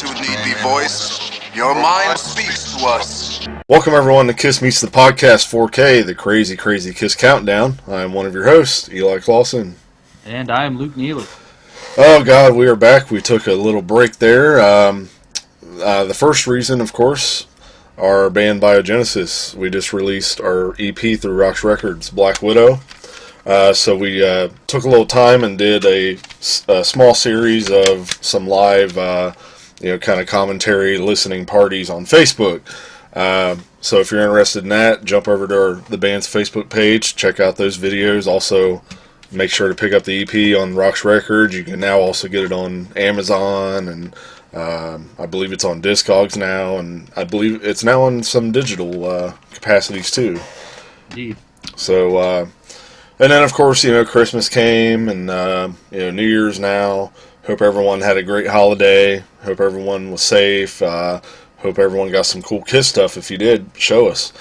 too need be voiced. Your mind speaks to us. Welcome everyone to Kiss Meets the Podcast 4K, the crazy Kiss Countdown. I am one of your hosts, Eli Clausen. And I am Luke Neely. Oh God, we are back. We took a little break there. The first reason, of course, our band Biogenesis. We just released our EP through Rocks Records, Black Widow. So we took a little time and did a small series of some live, kind of commentary listening parties on Facebook. So if you're interested in that, jump over to the band's Facebook page, check out those videos. Also, make sure to pick up the EP on Rocks Records. You can now also get it on Amazon, and I believe it's on Discogs now, and I believe it's now on some digital capacities too. Indeed. So, and then of course, Christmas came, and New Year's now. Hope everyone had a great holiday. Hope everyone was safe. Hope everyone got some cool Kiss stuff. If you did, show us.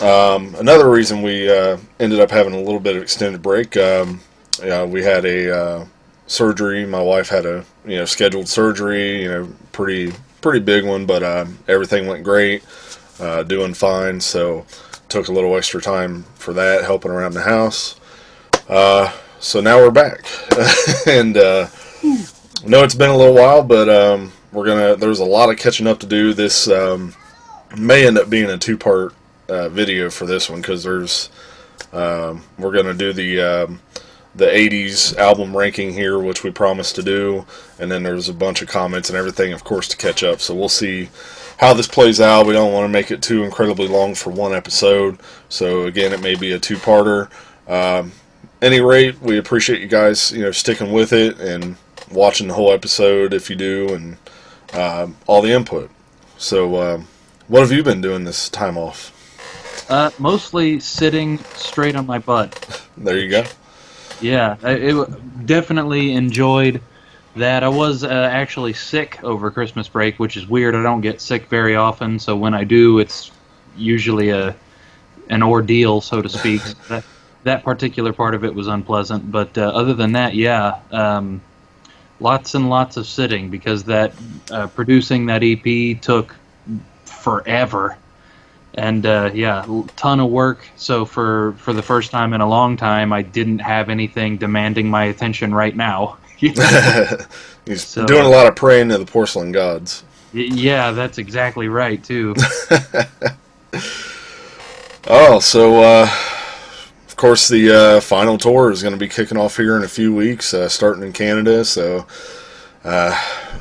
Another reason we ended up having a little bit of extended break, we had a surgery. My wife had a scheduled surgery, pretty big one, but everything went great, doing fine. So took a little extra time for that, helping around the house. So now we're back, and I know it's been a little while, but there's a lot of catching up to do. This may end up being a two-part video for this one, because we're gonna do the 80s album ranking here, which we promised to do, and then there's a bunch of comments and everything, of course, to catch up. So we'll see how this plays out. We don't want to make it too incredibly long for one episode, so again, it may be a two-parter. Any rate, we appreciate you guys sticking with it and watching the whole episode if you do, and all the input. So what have you been doing this time off? Mostly sitting straight on my butt. There you go. Yeah, I definitely enjoyed that. I was actually sick over Christmas break, which is weird. I don't get sick very often, so when I do, it's usually an ordeal, so to speak. That particular part of it was unpleasant, but other than that, yeah, lots and lots of sitting, because that producing that EP took forever. And ton of work. So for the first time in a long time, I didn't have anything demanding my attention right now. He's doing a lot of praying to the porcelain gods. Yeah, that's exactly right too. Of course, the final tour is going to be kicking off here in a few weeks, starting in Canada. So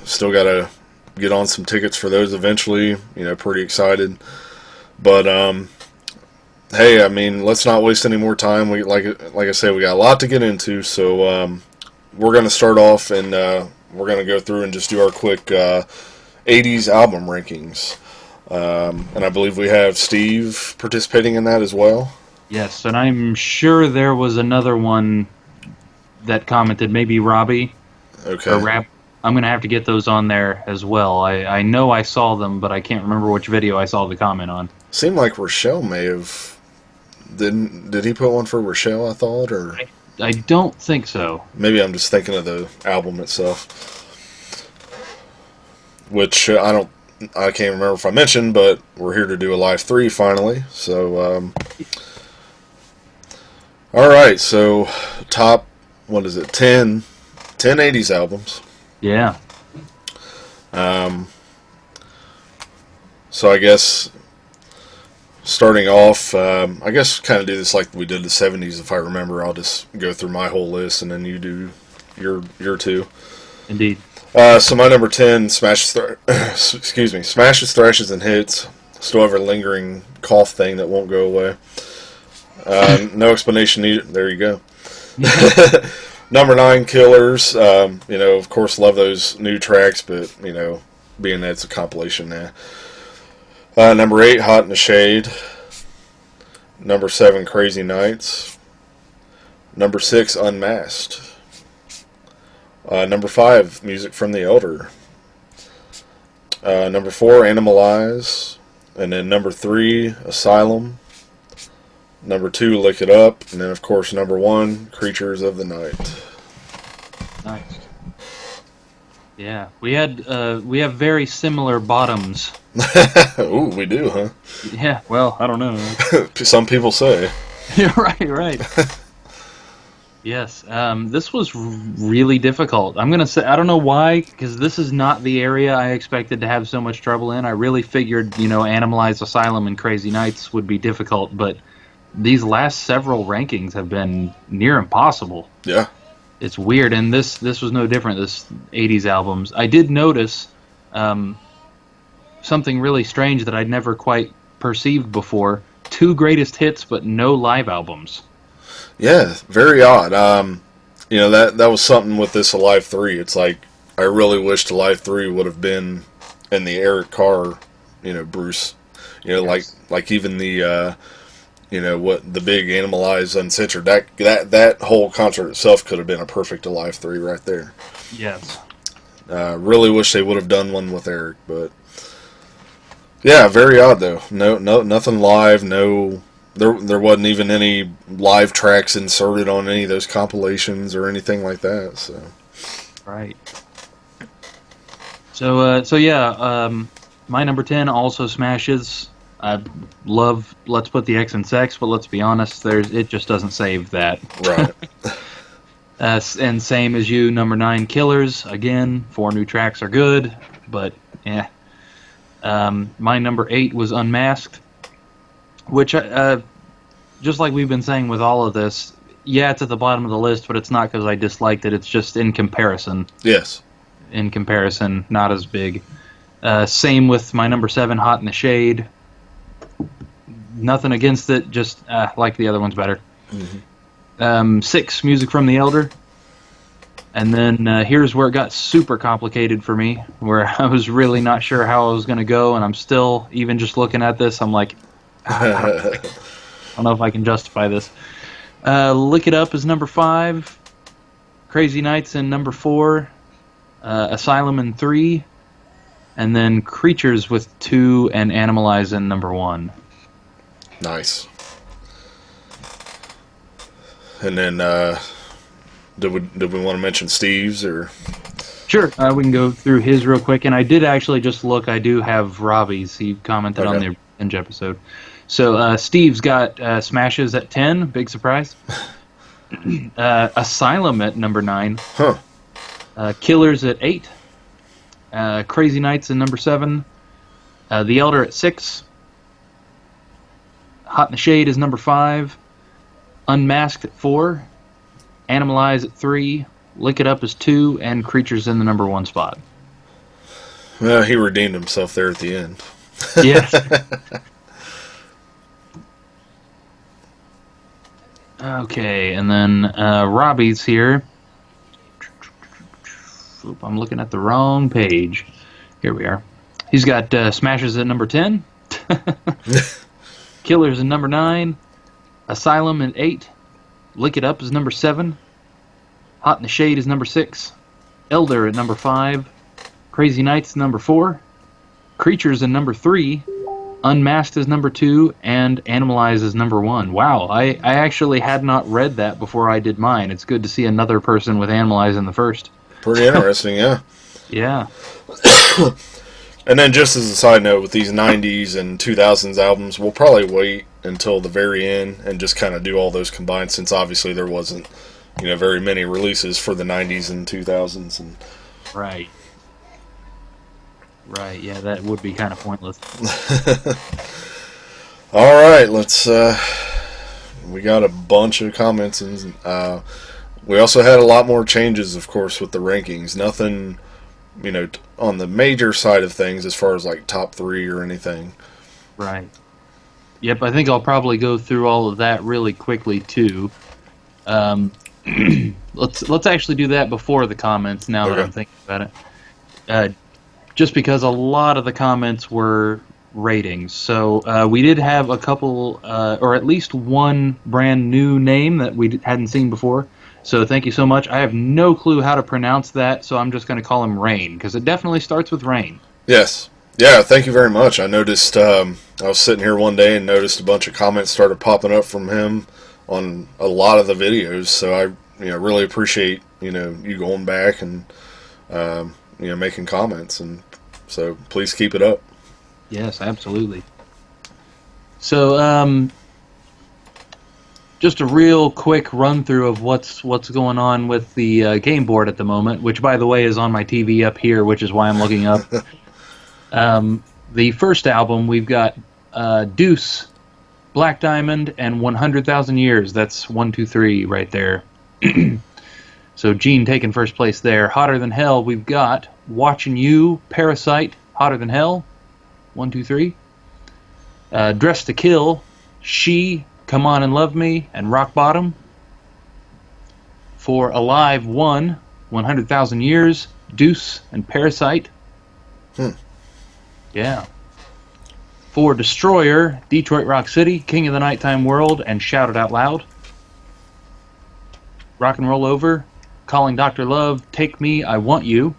still got to get on some tickets for those eventually. Pretty excited. But hey, I mean, let's not waste any more time. We like I said, we got a lot to get into, so we're going to start off, and we're going to go through and just do our quick 80s album rankings. And I believe we have Steve participating in that as well. Yes, and I'm sure there was another one that commented, maybe Robbie. Okay. Or I'm going to have to get those on there as well. I know I saw them, but I can't remember which video I saw the comment on. Seemed like Rochelle may have... Did he put one for Rochelle, I thought? Or I don't think so. Maybe I'm just thinking of the album itself. Which I can't remember if I mentioned, but we're here to do a Live 3 finally. So, alright, so top, 10 80s albums. Yeah. So I guess starting off, I guess kind of do this like we did the 70s, if I remember. I'll just go through my whole list, and then you do your two. Indeed. So my number 10, Smashes, Thrashes, and Hits. Still have a lingering cough thing that won't go away. No explanation needed. There you go. Number 9, Killers. Of course, love those new tracks, but, being that it's a compilation now. Number 8, Hot in the Shade. Number 7, Crazy Nights. Number 6, Unmasked. Number 5, Music from the Elder. Number 4, Animalize. And then number 3, Asylum. Number 2, Lick It Up. And then, of course, number 1, Creatures of the Night. Nice. Yeah, we have very similar bottoms. Ooh, we do, huh? Yeah, well, I don't know. Some people say. Right, right. Yes, this was really difficult. I'm gonna say I don't know why, because this is not the area I expected to have so much trouble in. I really figured, Animalized Asylum and Crazy Nights would be difficult, but these last several rankings have been near impossible. Yeah. It's weird, and this was no different. This '80s albums. I did notice um, something really strange that I'd never quite perceived before. Two greatest hits, but no live albums. Yeah, very odd. That was something with this Alive 3. It's like, I really wished Alive 3 would have been in the Eric Carr, Bruce. Yes. Like even the, what the big Animalized Uncensored, that whole concert itself could have been a perfect Alive 3 right there. Yes. Really wish they would have done one with Eric, but yeah, very odd though. No, nothing live. No, there wasn't even any live tracks inserted on any of those compilations or anything like that. So Right. So yeah, my number 10 also smashes. I love Let's Put the X in Sex, but let's be honest, it just doesn't save that. right, And same as you, number 9, Killers. Again, 4 new tracks are good, but yeah. My number 8 was Unmasked, which, just like we've been saying with all of this, yeah, it's at the bottom of the list, but it's not because I disliked it. It's just in comparison. yes, Not as big. Same with my number 7, Hot in the Shade. Nothing against it, just like the other ones better. 6, Music from the Elder. And then here's where it got super complicated for me, where I was really not sure how I was going to go, and I'm still, even just looking at this, I'm like, I don't know if I can justify this. Lick It Up is number 5, Crazy Nights in number 4, Asylum in 3, and then Creatures with 2 and Animalize in number 1. nice. And then, did we want to mention Steve's or? Sure, we can go through his real quick, and I did actually just look. I do have Robbie's. He commented on the Revenge episode. So Steve's got Smashes at 10, big surprise. Asylum at number 9. Huh. Killers at 8. Crazy Nights at number 7. The Elder at 6. Hot in the Shade is number 5. Unmasked at 4. Animalize at 3. Lick It Up is 2. And Creatures in the number 1 spot. Well, he redeemed himself there at the end. Yes. Okay, and then Robbie's here. Oop, I'm looking at the wrong page. Here we are. He's got Smashes at number 10. Killers at number 9. Asylum at 8. Lick It Up is number 7. Hot in the Shade is number 6. Elder at number 5. Crazy Nights number 4. Creatures at number 3. Unmasked is number 2, and Animalize is number 1. Wow, I actually had not read that before I did mine. It's good to see another person with Animalize in the first. Pretty interesting, yeah. Yeah. And then just as a side note, with these 90s and 2000s albums, we'll probably wait until the very end and just kind of do all those combined, since obviously there wasn't, very many releases for the 90s and 2000s. And Right. Right, yeah, that would be kind of pointless. all right, let's. We got a bunch of comments, and we also had a lot more changes, of course, with the rankings. Nothing, on the major side of things as far as like top 3 or anything. Right. Yep, I think I'll probably go through all of that really quickly too. Let's actually do that before the comments. Now that I'm thinking about it, just because a lot of the comments were ratings. So we did have a couple, or at least one brand new name that we hadn't seen before. So thank you so much. I have no clue how to pronounce that, so I'm just going to call him Rain, because it definitely starts with Rain. Yes. Yeah, thank you very much. I noticed, I was sitting here one day and noticed a bunch of comments started popping up from him on a lot of the videos, so I really appreciate, you going back and, making comments, and so please keep it up. Yes, absolutely. So, just a real quick run through of what's going on with the game board at the moment, which, by the way, is on my TV up here, which is why I'm looking up. The first album, we've got Deuce, Black Diamond, and 100,000 Years. That's 1, 2, 3 right there. So Gene taking first place there. Hotter Than Hell, we've got Watching You, Parasite, Hotter Than Hell, 1, 2, 3. Dressed to Kill, She, Come On and Love Me, and Rock Bottom. For Alive 1, 100,000 Years, Deuce, and Parasite. Yeah. For Destroyer, Detroit Rock City, King of the Nighttime World, and Shout It Out Loud. Rock and Roll Over, Calling Dr. Love, Take Me, I Want You,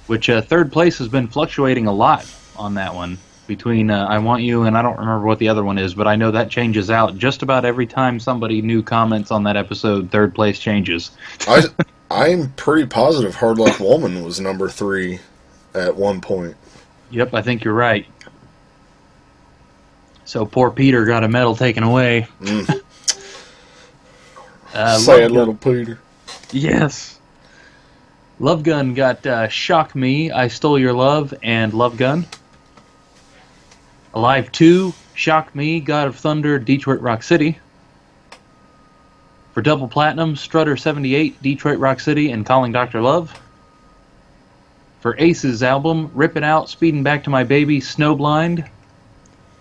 which third place has been fluctuating a lot on that one. Between I Want You and I don't remember what the other one is, but I know that changes out just about every time somebody new comments on that episode. Third place changes. I'm pretty positive Hard Luck Woman was number 3 at one point. Yep, I think you're right. So poor Peter got a medal taken away. Sad little Peter. Yes. Love Gun got Shock Me, I Stole Your Love, and Love Gun. Alive 2, Shock Me, God of Thunder, Detroit Rock City. For Double Platinum, Strutter 78, Detroit Rock City, and Calling Dr. Love. For Ace's album, Rip It Out, Speeding Back to My Baby, Snowblind.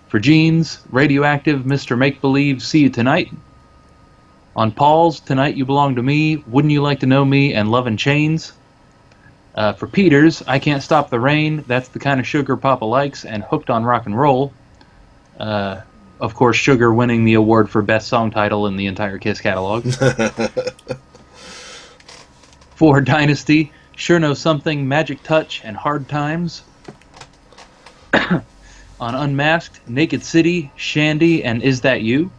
For Gene's, Radioactive, Mr. Make-Believe, See You Tonight. On Paul's, Tonight You Belong to Me, Wouldn't You Like to Know Me, and Love in Chains. For Peter's, I Can't Stop the Rain, That's the Kind of Sugar Papa Likes, and Hooked on Rock and Roll. Of course, Sugar winning the award for Best Song Title in the entire Kiss catalog. For Dynasty, Sure Know Something, Magic Touch, and Hard Times. On Unmasked, Naked City, Shandy, and Is That You?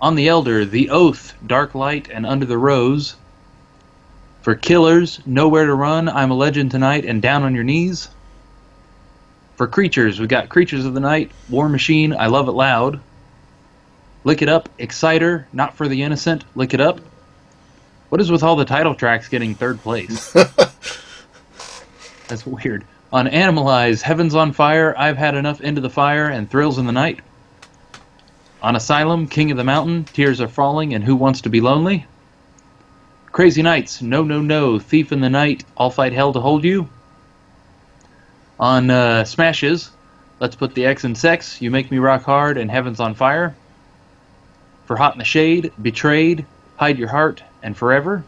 On The Elder, The Oath, Dark Light, and Under the Rose. For Killers, Nowhere to Run, I'm a Legend Tonight, and Down on Your Knees. For Creatures, we got Creatures of the Night, War Machine, I Love It Loud. Lick It Up, Exciter, Not for the Innocent, Lick It Up. What is with all the title tracks getting third place? That's weird. On Animalize, Heaven's on Fire, I've Had Enough, Into the Fire, and Thrills in the Night. On Asylum, King of the Mountain, Tears Are Falling, and Who Wants to Be Lonely. Crazy Nights, No, No, No, Thief in the Night, I'll Fight Hell to Hold You. On Smashes, Let's Put the X in Sex, You Make Me Rock Hard, and Heaven's on Fire. For Hot in the Shade, Betrayed, Hide Your Heart, and Forever.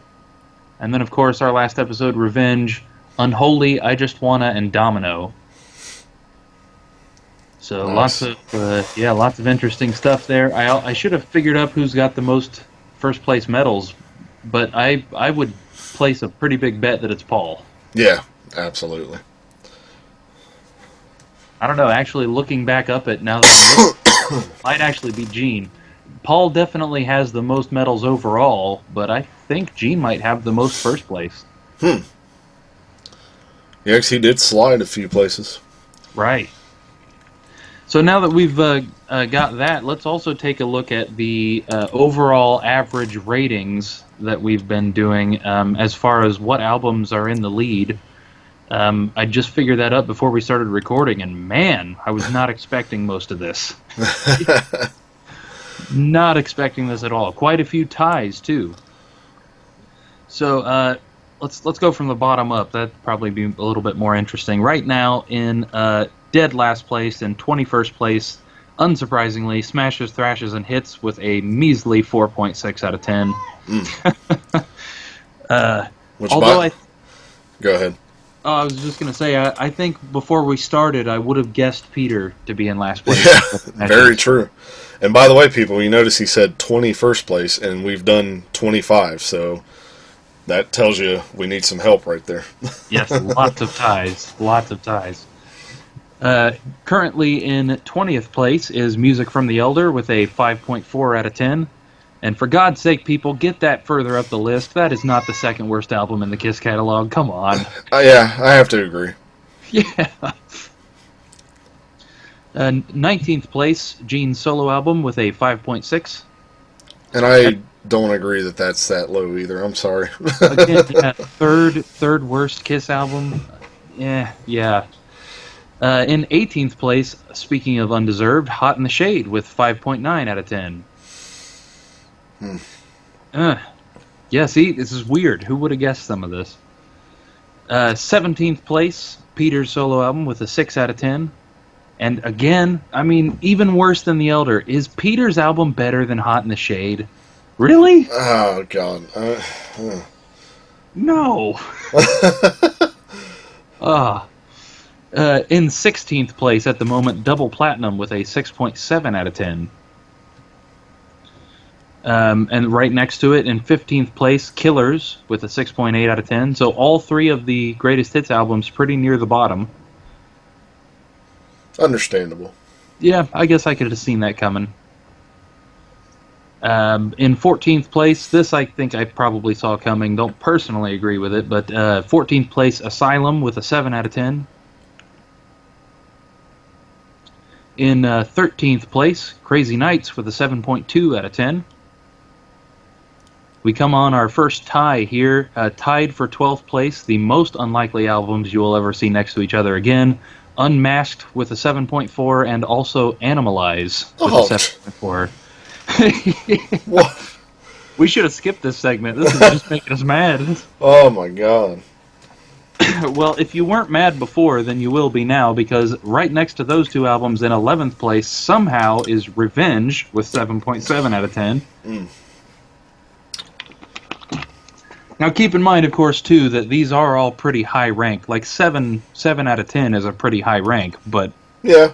And then, of course, our last episode, Revenge, Unholy, I Just Wanna, and Domino. So nice. Lots of interesting stuff there. I should have figured up who's got the most first place medals, but I would place a pretty big bet that it's Paul. Yeah, absolutely. I don't know. Actually, looking back up at now that I'm looking, might actually be Gene. Paul definitely has the most medals overall, but I think Gene might have the most first place. Yeah, because he did slide a few places. Right. So now that we've got that, let's also take a look at the overall average ratings that we've been doing as far as what albums are in the lead. I just figured that up before we started recording, and man, I was not expecting most of this. Not expecting this at all. Quite a few ties, too. So let's go from the bottom up. That'd probably be a little bit more interesting. Right now, in dead last place and 21st place, unsurprisingly, Smashes, Thrashes, and Hits with a measly 4.6 out of 10. Go ahead. Oh, I was just going to say, I think before we started, I would have guessed Peter to be in last place. Yeah, very true. And by the way, people, you notice he said 21st place, and we've done 25, so that tells you we need some help right there. Yes, lots of ties. Lots of ties. Currently in 20th place is Music from the Elder with a 5.4 out of 10. And for God's sake, people, get that further up the list. That is not the second worst album in the Kiss catalog. Come on. Yeah, I have to agree. Yeah. 19th place, Gene's solo album with a 5.6. And I don't agree that that's that low either. I'm sorry. Again, yeah, third worst Kiss album. Yeah. In 18th place, speaking of undeserved, Hot in the Shade with 5.9 out of 10. Yeah, see, this is weird. Who would have guessed some of this? 17th place, Peter's solo album with a 6 out of 10. And again, I mean, even worse than The Elder. Is Peter's album better than Hot in the Shade? Really? Oh, God. No. In 16th place at the moment, Double Platinum with a 6.7 out of 10. And right next to it, in 15th place, Killers with a 6.8 out of 10. So all three of the greatest hits albums pretty near the bottom. Understandable. Yeah, I guess I could have seen that coming. In 14th place, this I think I probably saw coming. Don't personally agree with it, but 14th place, Asylum with a 7 out of 10. In 13th place, Crazy Nights with a 7.2 out of 10. We come on our first tie here, tied for 12th place, the most unlikely albums you will ever see next to each other again. Unmasked with a 7.4, and also Animalize with a 7.4. What? We should have skipped this segment. This is just making us mad. Oh, my God. Well, if you weren't mad before, then you will be now, because right next to those two albums in 11th place somehow is Revenge with 7.7 out of 10. Now, keep in mind, of course, too, that these are all pretty high rank. Like 7 out of 10 is a pretty high rank, but yeah.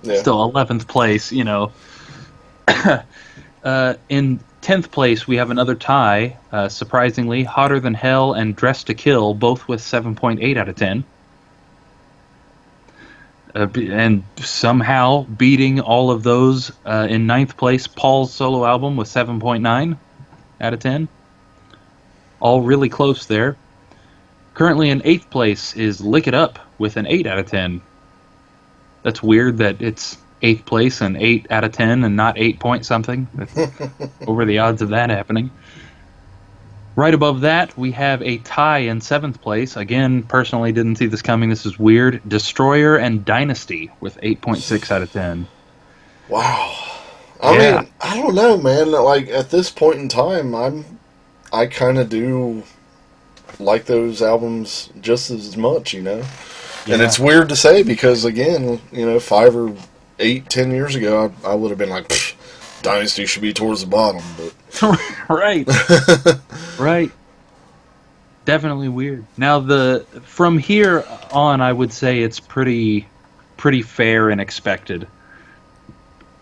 Still 11th place, you know. In 10th place, we have another tie, surprisingly, Hotter Than Hell and Dressed to Kill, both with 7.8 out of 10. And somehow beating all of those, in 9th place, Paul's solo album with 7.9 out of 10. All really close there. Currently in 8th place is Lick It Up with an 8 out of 10. That's weird that it's 8th place and 8 out of 10 and not 8 point something. What were the odds of that happening? Right above that, we have a tie in 7th place. Again, personally didn't see this coming. This is weird. Destroyer and Dynasty with 8.6 out of 10. Wow. I mean, I don't know, man. Like, at this point in time, I kind of do like those albums just as much, you know? Yeah. And it's weird to say because, again, you know, 5 or 8, 10 years ago, I would have been like, Dynasty should be towards the bottom, but... Right. Right. Definitely weird. Now, from here on, I would say it's pretty fair and expected.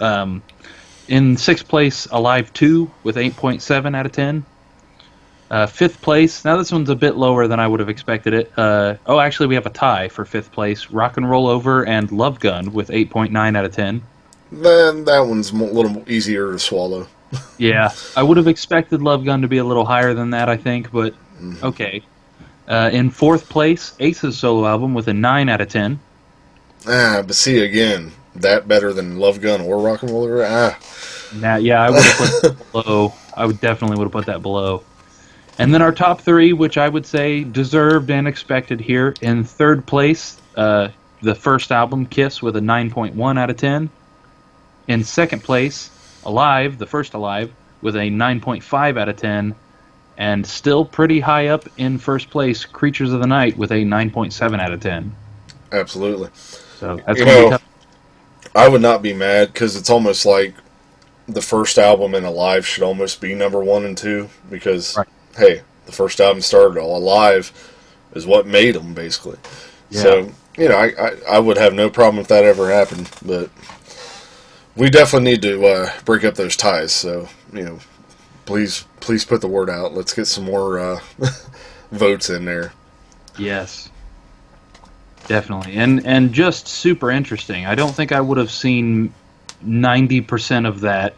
In 6th place, Alive 2 with 8.7 out of 10. 5th place, now this one's a bit lower than I would have expected it. Actually, we have a tie for 5th place. Rock and Roll Over and Love Gun with 8.9 out of 10. Then that one's a little easier to swallow. Yeah, I would have expected Love Gun to be a little higher than that, I think, but okay. In 4th place, Ace's solo album with a 9 out of 10. But see, again, that better than Love Gun or Rock and Roll Over? Now, yeah, I would have put that below. I definitely would have put that below. And then our top 3, which I would say deserved and expected here. In 3rd place, the first album, Kiss, with a 9.1 out of 10. In 2nd place, Alive, the first Alive, with a 9.5 out of 10. And still pretty high up in 1st place, Creatures of the Night, with a 9.7 out of 10. Absolutely. So that's going to be tough. I would not be mad, because it's almost like the first album in Alive should almost be number 1 and 2, because... Right. Hey, the first album started all Alive is what made them, basically. Yeah. So, you know, I would have no problem if that ever happened, but we definitely need to break up those ties. So, you know, please put the word out. Let's get some more votes in there. Yes, definitely. And just super interesting. I don't think I would have seen 90% of that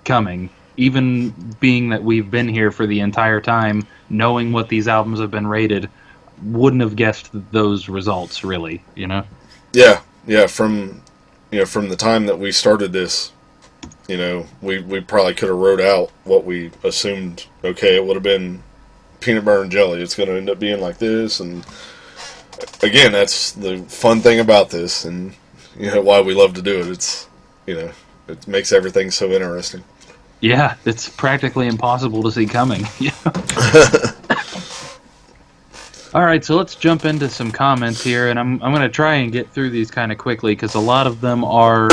coming. even being that we've been here for the entire time, knowing what these albums have been rated, wouldn't have guessed those results, really, you know? Yeah, from the time that we started this, we probably could have wrote out what we assumed, okay, it would have been peanut butter and jelly. It's going to end up being like this, and again, that's the fun thing about this, and why we love to do it. It's it makes everything so interesting. Yeah, it's practically impossible to see coming. All right, so let's jump into some comments here, and I'm going to try and get through these kind of quickly because a lot of them are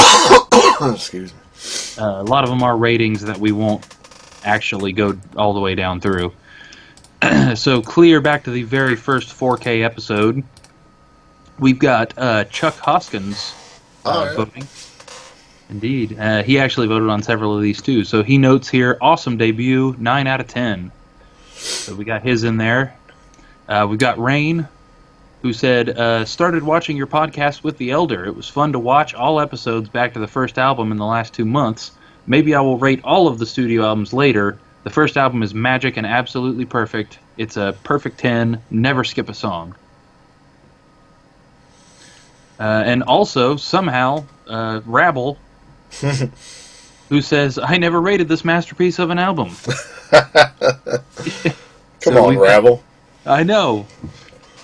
excuse me. A lot of them are ratings that we won't actually go all the way down through. So clear back to the very first 4K episode. We've got Chuck Hoskins voting. Indeed. He actually voted on several of these too. So he notes here, awesome debut, 9 out of 10. So we got his in there. We've got Rain, who said, started watching your podcast with the Elder. It was fun to watch all episodes back to the first album in the last 2 months. Maybe I will rate all of the studio albums later. The first album is magic and absolutely perfect. It's a perfect 10. Never skip a song. And also, somehow, Rabble, who says, I never rated this masterpiece of an album. Come on, Rabble. I know.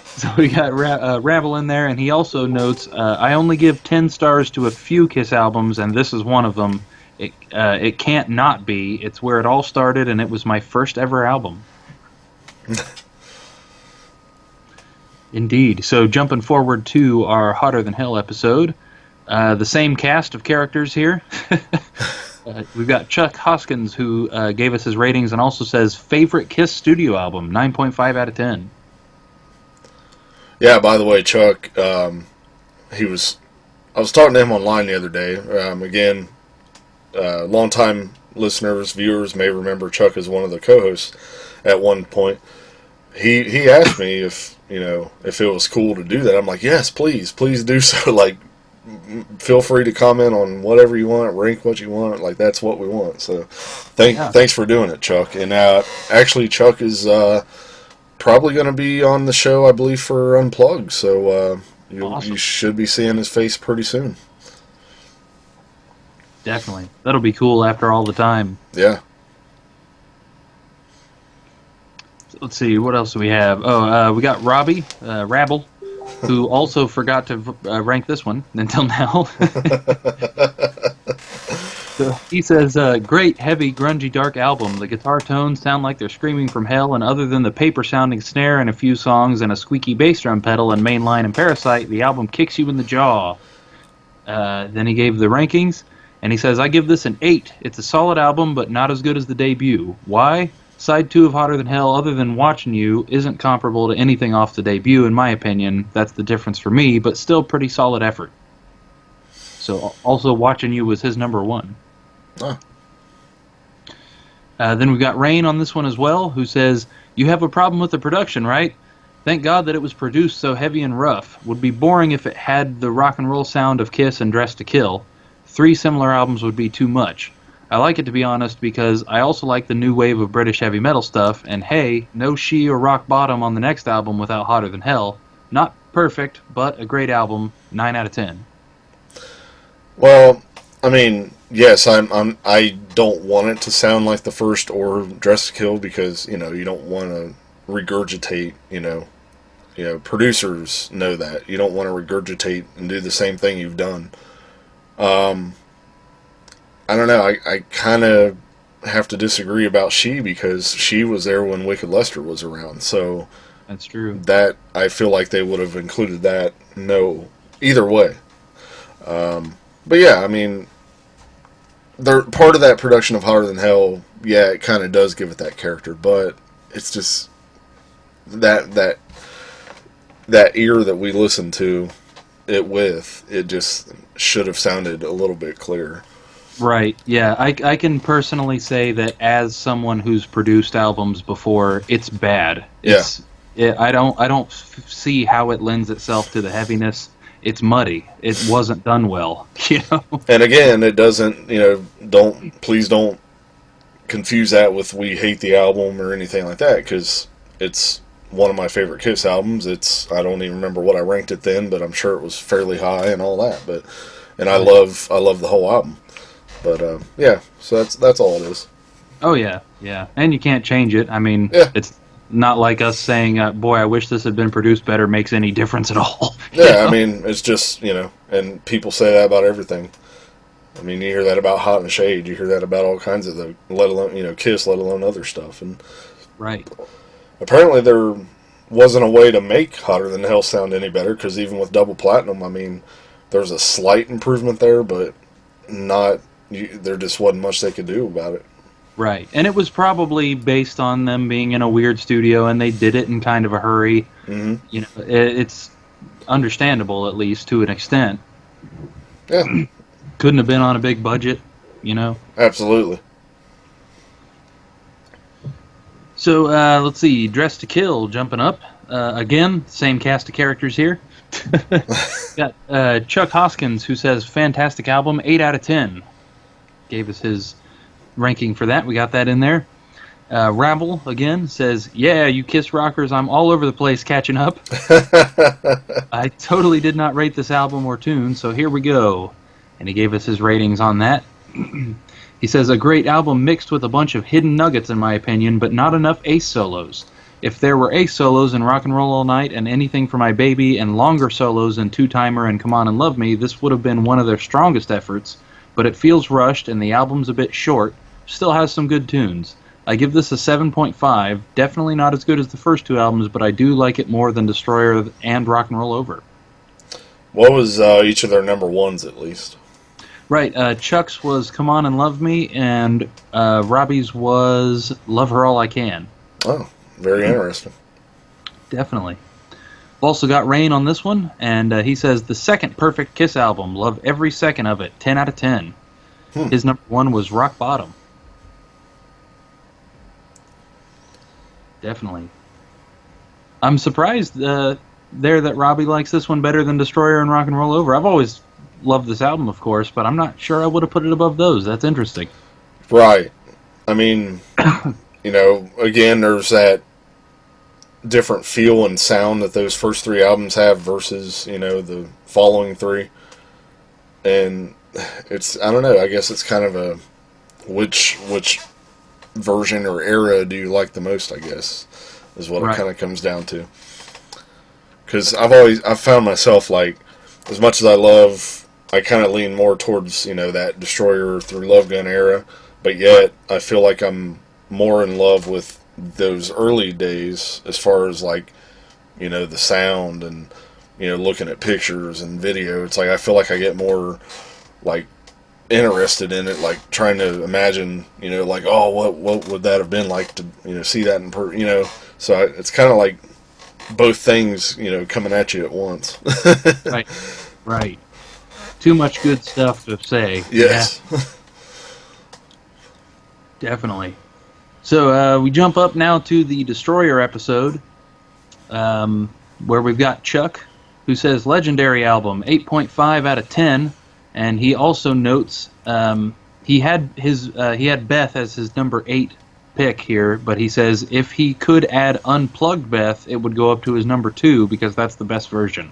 So we got Rabble in there, and he also notes, I only give 10 stars to a few Kiss albums, and this is one of them. It can't not be. It's where it all started, and it was my first ever album. Indeed. So jumping forward to our Hotter Than Hell episode, the same cast of characters here. We've got Chuck Hoskins, who gave us his ratings and also says, favorite Kiss studio album, 9.5 out of 10. Yeah, by the way, Chuck, I was talking to him online the other day. Again, longtime listeners, viewers may remember Chuck as one of the co-hosts at one point. He asked me if it was cool to do that. I'm like, yes, please do so. Like, feel free to comment on whatever you want, rank what you want. Like, that's what we want. So, thanks for doing it, Chuck. And actually, Chuck is probably going to be on the show, I believe, for Unplugged. So Awesome. You should be seeing his face pretty soon. Definitely. That'll be cool after all the time. Yeah. Let's see, what else do we have? Oh, we got Robbie, Rabble, who also forgot to rank this one until now. So he says, great, heavy, grungy, dark album. The guitar tones sound like they're screaming from hell, and other than the paper-sounding snare and a few songs and a squeaky bass drum pedal and Mainline and Parasite, the album kicks you in the jaw. Then he gave the rankings, and he says, I give this an 8. It's a solid album, but not as good as the debut. Why? Side 2 of Hotter Than Hell, other than Watching You, isn't comparable to anything off the debut, in my opinion. That's the difference for me, but still pretty solid effort. So, also Watching You was his number 1. Oh. Then we've got Rain on this one as well, who says, you have a problem with the production, right? Thank God that it was produced so heavy and rough. Would be boring if it had the rock and roll sound of Kiss and Dressed to Kill. 3 similar albums would be too much. I like it, to be honest, because I also like the new wave of British heavy metal stuff, and hey, no She or Rock Bottom on the next album without Hotter Than Hell. Not perfect, but a great album, 9 out of 10. Well, I mean, yes, I don't want it to sound like the first or Dress to Kill because, you don't want to regurgitate, producers know that. You don't want to regurgitate and do the same thing you've done. I don't know. I kind of have to disagree about She because She was there when Wicked Lester was around. So that's true. That I feel like they would have included that. No, either way. But yeah, I mean, they're part of that production of Hotter Than Hell. Yeah, it kind of does give it that character, but it's just that ear that we listen to it with. It just should have sounded a little bit clearer. Right, yeah. I can personally say that as someone who's produced albums before, it's bad. I don't see how it lends itself to the heaviness. It's muddy. It wasn't done well, And again, it doesn't, please don't confuse that with we hate the album or anything like that, because it's one of my favorite Kiss albums. I don't even remember what I ranked it then, but I'm sure it was fairly high and all that. And I love the whole album. But yeah, so that's all it is. Oh yeah, yeah, and you can't change it. I mean, Yeah. It's not like us saying, "Boy, I wish this had been produced better," makes any difference at all. Yeah, I mean, it's just, and people say that about everything. I mean, you hear that about Hot in the Shade. You hear that about all kinds of let alone, Kiss, let alone other stuff. And Right. apparently there wasn't a way to make Hotter Than Hell sound any better, because even with double platinum, I mean, there's a slight improvement there, but there just wasn't much they could do about it. Right, and it was probably based on them being in a weird studio, and they did it in kind of a hurry. Mm-hmm. It's understandable, at least to an extent. Yeah. Couldn't have been on a big budget, Absolutely. So let's see, Dress to Kill jumping up again. Same cast of characters here. Got Chuck Hoskins, who says fantastic album, 8 out of 10. Gave us his ranking for that. We got that in there. Rabble again says, yeah, you Kiss rockers, I'm all over the place catching up. I totally did not rate this album or tune, so here we go. And he gave us his ratings on that. He says, a great album mixed with a bunch of hidden nuggets in my opinion, but not enough ace solos. If there were ace solos in Rock and Roll All Night and Anything for My Baby and longer solos in Two-Timer and Come On and Love Me, this would have been one of their strongest efforts, but it feels rushed and the album's a bit short. Still has some good tunes. I give this a 7.5. Definitely not as good as the first two albums, but I do like it more than Destroyer and Rock and Roll Over. What was each of their number ones, at least? Right. Chuck's was Come On and Love Me, and Robbie's was Love Her All I Can. Oh, very interesting. Definitely. We've also got Rain on this one, and he says, the second perfect Kiss album. Love every second of it. 10 out of 10. His number one was Rock Bottom. Definitely. I'm surprised that Robbie likes this one better than Destroyer and Rock and Roll Over. I've always loved this album, of course, but I'm not sure I would have put it above those. That's interesting. Right. I mean, again, there's that different feel and sound that those first three albums have versus, the following three. And I don't know, I guess it's kind of a which version or era do you like the most, I guess, is what it kind of comes down to. Because I've found myself, like, as much as I kind of lean more towards, that Destroyer through Love Gun era, but yet I feel like I'm more in love with those early days as far as, like, the sound and, looking at pictures and video. It's like I feel like I get more, like, interested in it, like trying to imagine, like, oh, what would that have been like to, see that in so it's kind of like both things, coming at you at once. Right. Too much good stuff to say. Yes. Yeah. Definitely. So we jump up now to the Destroyer episode, where we've got Chuck, who says legendary album, 8.5 out of 10. And he also notes he had Beth as his number 8 pick here, but he says if he could add Unplugged Beth, it would go up to his number 2 because that's the best version.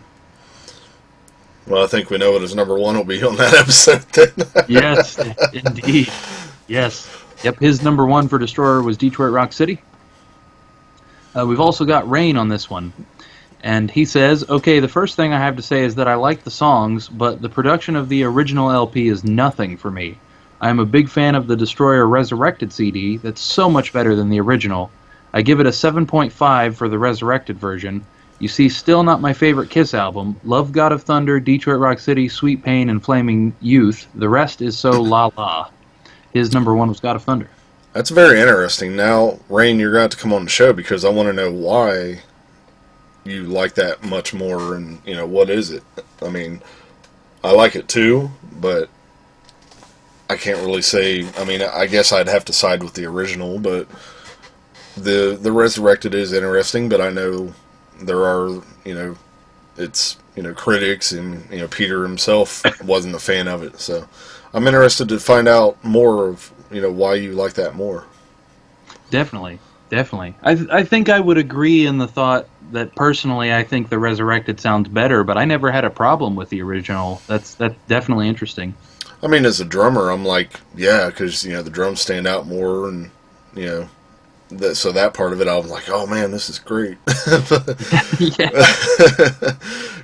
Well, I think we know what his number 1 will be on that episode then. Yes, indeed. Yes. Yep, his number 1 for Destroyer was Detroit Rock City. We've also got Rain on this one. And he says, okay, the first thing I have to say is that I like the songs, but the production of the original LP is nothing for me. I am a big fan of the Destroyer Resurrected CD. That's so much better than the original. I give it a 7.5 for the Resurrected version. You see, still not my favorite Kiss album. Love God of Thunder, Detroit Rock City, Sweet Pain, and Flaming Youth. The rest is so la-la. His number 1 was God of Thunder. That's very interesting. Now, Rain, you're going to have to come on the show because I want to know why you like that much more, and what is it? I mean, I like it too, but I can't really say. I mean, I guess I'd have to side with the original, but the Resurrected is interesting. But I know there are it's critics, and Peter himself wasn't a fan of it, so I'm interested to find out more of why you like that more. Definitely. I think I would agree in the thought that personally I think the Resurrected sounds better, but I never had a problem with the original. That's definitely interesting. I mean, as a drummer, I'm like, yeah, because the drums stand out more, and so that part of it, I was like, oh man, this is great. Yeah.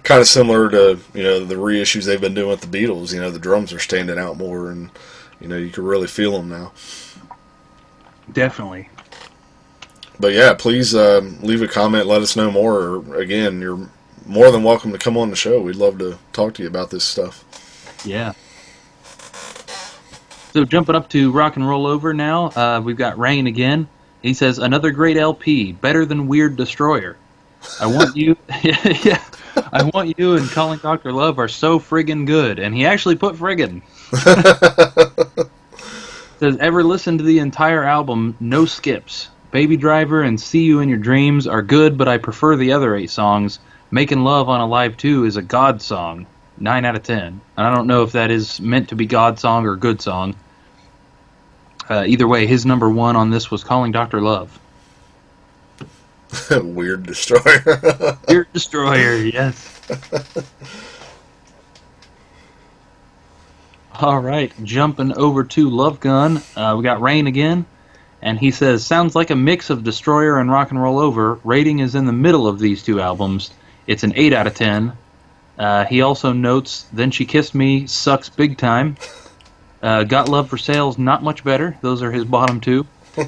Kind of similar to the reissues they've been doing with the Beatles. The drums are standing out more, and you can really feel them now. Definitely. But yeah, please leave a comment, let us know more. Or, again, you're more than welcome to come on the show. We'd love to talk to you about this stuff. Yeah. So jumping up to Rock and Roll Over now, we've got Rain again. He says, another great LP, better than Weird Destroyer. I want you, yeah, I want you and Calling Dr. Love are so friggin' good. And he actually put friggin'. Says, ever listen to the entire album, no skips. Baby Driver and See You in Your Dreams are good, but I prefer the other 8 songs. Making Love on Alive 2 is a God song. 9 out of 10. And I don't know if that is meant to be God song or good song. Either way, his number 1 on this was Calling Dr. Love. Weird Destroyer. Weird Destroyer, yes. All right, jumping over to Love Gun, we got Rain again. And he says, sounds like a mix of Destroyer and Rock and Roll Over. Rating is in the middle of these 2 albums. It's an 8 out of 10. He also notes, Then She Kissed Me sucks big time. Got Love for Sale's not much better. Those are his bottom 2.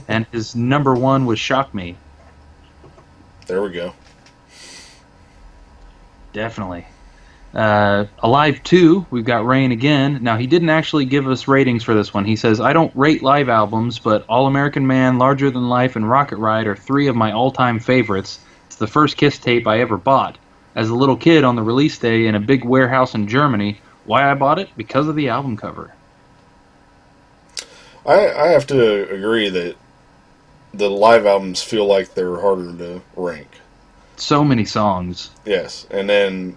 And his number 1 was Shock Me. There we go. Definitely. Alive 2, we've got Rain again. Now, he didn't actually give us ratings for this one. He says, I don't rate live albums, but All American Man, Larger Than Life, and Rocket Ride are 3 of my all-time favorites. It's the first Kiss tape I ever bought. As a little kid on the release day in a big warehouse in Germany, why I bought it? Because of the album cover. I have to agree that the live albums feel like they're harder to rank. So many songs. Yes, and then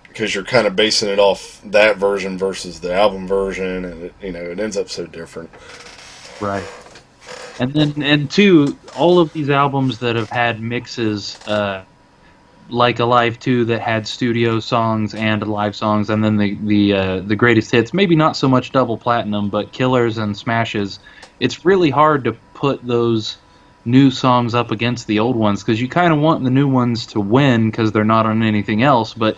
because you're kind of basing it off that version versus the album version, and it ends up so different. Right. And two, all of these albums that have had mixes, like Alive 2 that had studio songs and live songs, and then the greatest hits, maybe not so much double platinum, but killers and smashes. It's really hard to put those new songs up against the old ones because you kind of want the new ones to win because they're not on anything else. But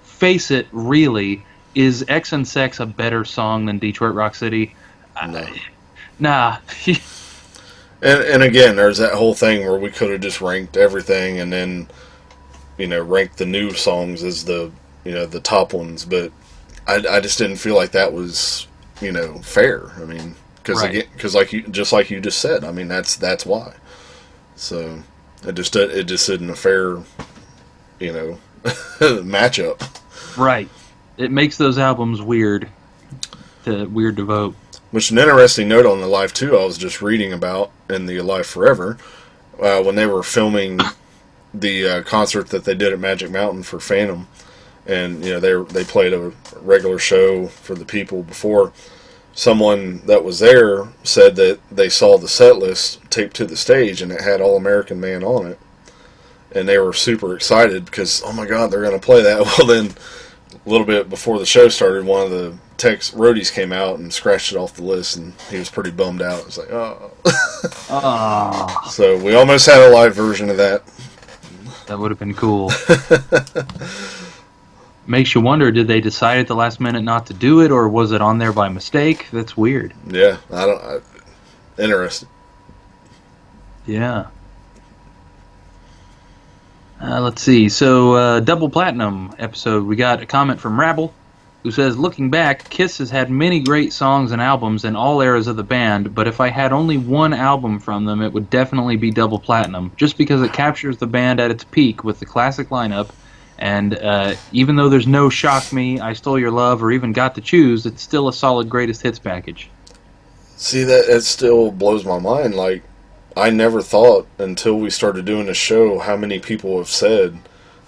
face it, really, is X and Sex a better song than Detroit Rock City? No. Nah. And again, there's that whole thing where we could have just ranked everything and then, ranked the new songs as the top ones. But I just didn't feel like that was, fair. I mean, because like you just said, I mean that's why. So it just isn't a fair, matchup. Right. It makes those albums weird to vote. Which an interesting note on the Alive 2 I was just reading about in the Alive Forever, when they were filming the concert that they did at Magic Mountain for Phantom, and they played a regular show for the people before. Someone that was there said that they saw the set list taped to the stage and it had All American Man on it, and they were super excited because, oh my God, they're going to play that. Well, then a little bit before the show started, one of the roadies came out and scratched it off the list, and he was pretty bummed out. It was like, oh. Oh. So we almost had a live version of that. That would have been cool. Makes you wonder, did they decide at the last minute not to do it, or was it on there by mistake? That's weird. Yeah, interesting. Yeah. Let's see. So, Double Platinum episode, we got a comment from Rabble, who says, looking back, Kiss has had many great songs and albums in all eras of the band, but if I had only one album from them, it would definitely be Double Platinum, just because it captures the band at its peak with the classic lineup, and even though there's no Shock Me, I Stole Your Love, or even Got to Choose, it's still a solid greatest hits package. See, that still blows my mind. Like, I never thought until we started doing the show how many people have said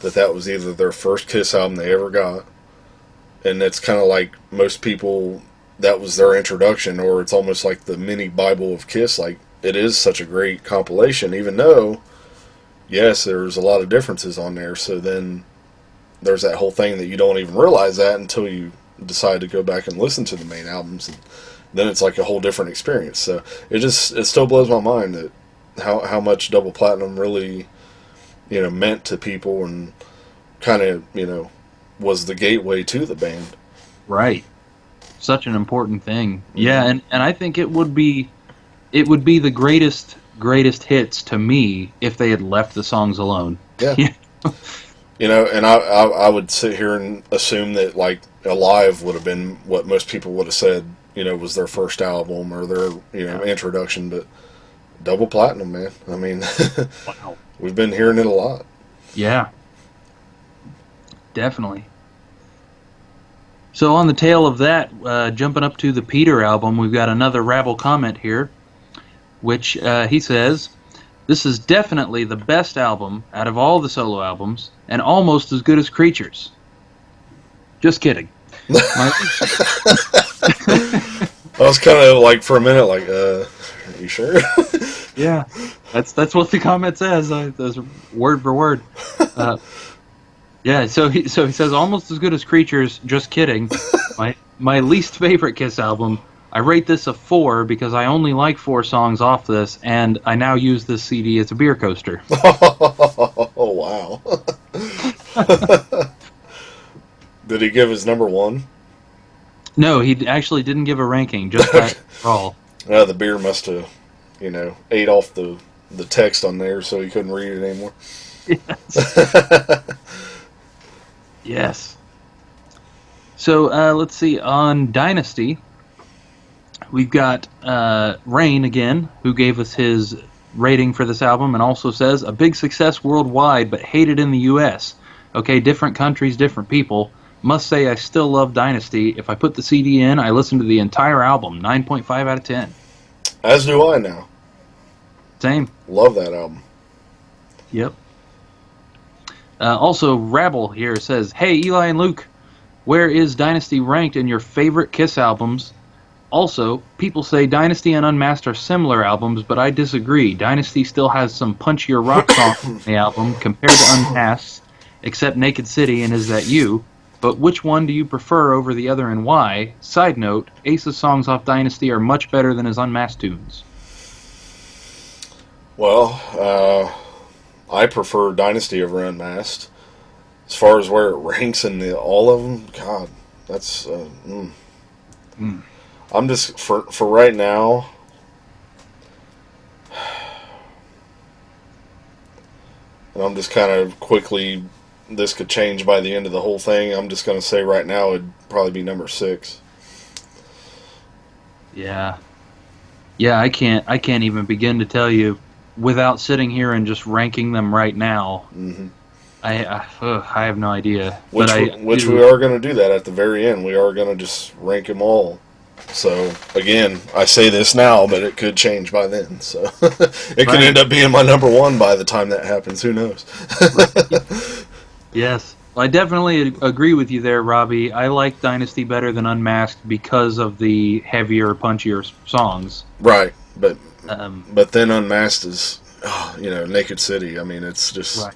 that was either their first Kiss album they ever got. And it's kind of like most people, that was their introduction, or it's almost like the mini Bible of Kiss. Like, it is such a great compilation, even though, yes, there's a lot of differences on there. So then there's that whole thing that you don't even realize that until you decide to go back and listen to the main albums, and then it's like a whole different experience. So it still blows my mind that how much Double Platinum really, meant to people, and kind of, was the gateway to the band. Right. Such an important thing. Yeah, and I think it would be the greatest hits to me if they had left the songs alone. Yeah. And I would sit here and assume that, like, Alive would have been what most people would have said, was their first album or their, introduction, but Double Platinum, man. I mean, wow. We've been hearing it a lot. Yeah. Definitely. So on the tail of that, jumping up to the Peter album, we've got another Rabble comment here, which he says, "This is definitely the best album out of all the solo albums, and almost as good as Creatures." Just kidding. I was kind of like, for a minute, like, are you sure? Yeah, that's what the comment says. That's word for word. Yeah, so he says almost as good as Creatures. Just kidding. My least favorite Kiss album. I rate this a 4 because I only like 4 songs off this, and I now use this CD as a beer coaster. Oh, wow. Did he give his number 1? No, he actually didn't give a ranking, just that all. The beer must have, ate off the text on there, so he couldn't read it anymore. Yes. Yes. So, let's see, on Dynasty, we've got Rain again, who gave us his rating for this album, and also says, "A big success worldwide, but hated in the U.S. Okay, different countries, different people. Must say I still love Dynasty. If I put the CD in, I listen to the entire album. 9.5 out of 10. As do I now. Same. Love that album. Yep. Also, Rabble here says, "Hey, Eli and Luke, where is Dynasty ranked in your favorite Kiss albums? Also, people say Dynasty and Unmasked are similar albums, but I disagree. Dynasty still has some punchier rock songs in the album compared to Unmasked, except Naked City and Is That You? But which one do you prefer over the other, and why? Side note, Ace's songs off Dynasty are much better than his Unmasked tunes." Well, I prefer Dynasty over Unmasked. As far as where it ranks in all of them, God, that's... I'm just, for right now, and I'm just kind of quickly, this could change by the end of the whole thing, I'm just going to say right now it'd probably be number 6. Yeah. Yeah, I can't even begin to tell you without sitting here and just ranking them right now. Mm-hmm. I have no idea. Which we are going to do that at the very end. We are going to just rank them all. So, again, I say this now, but it could change by then. So, it could end up being my number 1 by the time that happens. Who knows? Yes. Well, I definitely agree with you there, Robbie. I like Dynasty better than Unmasked because of the heavier, punchier songs. Right. But then Unmasked is, Naked City. I mean, it's just... Right.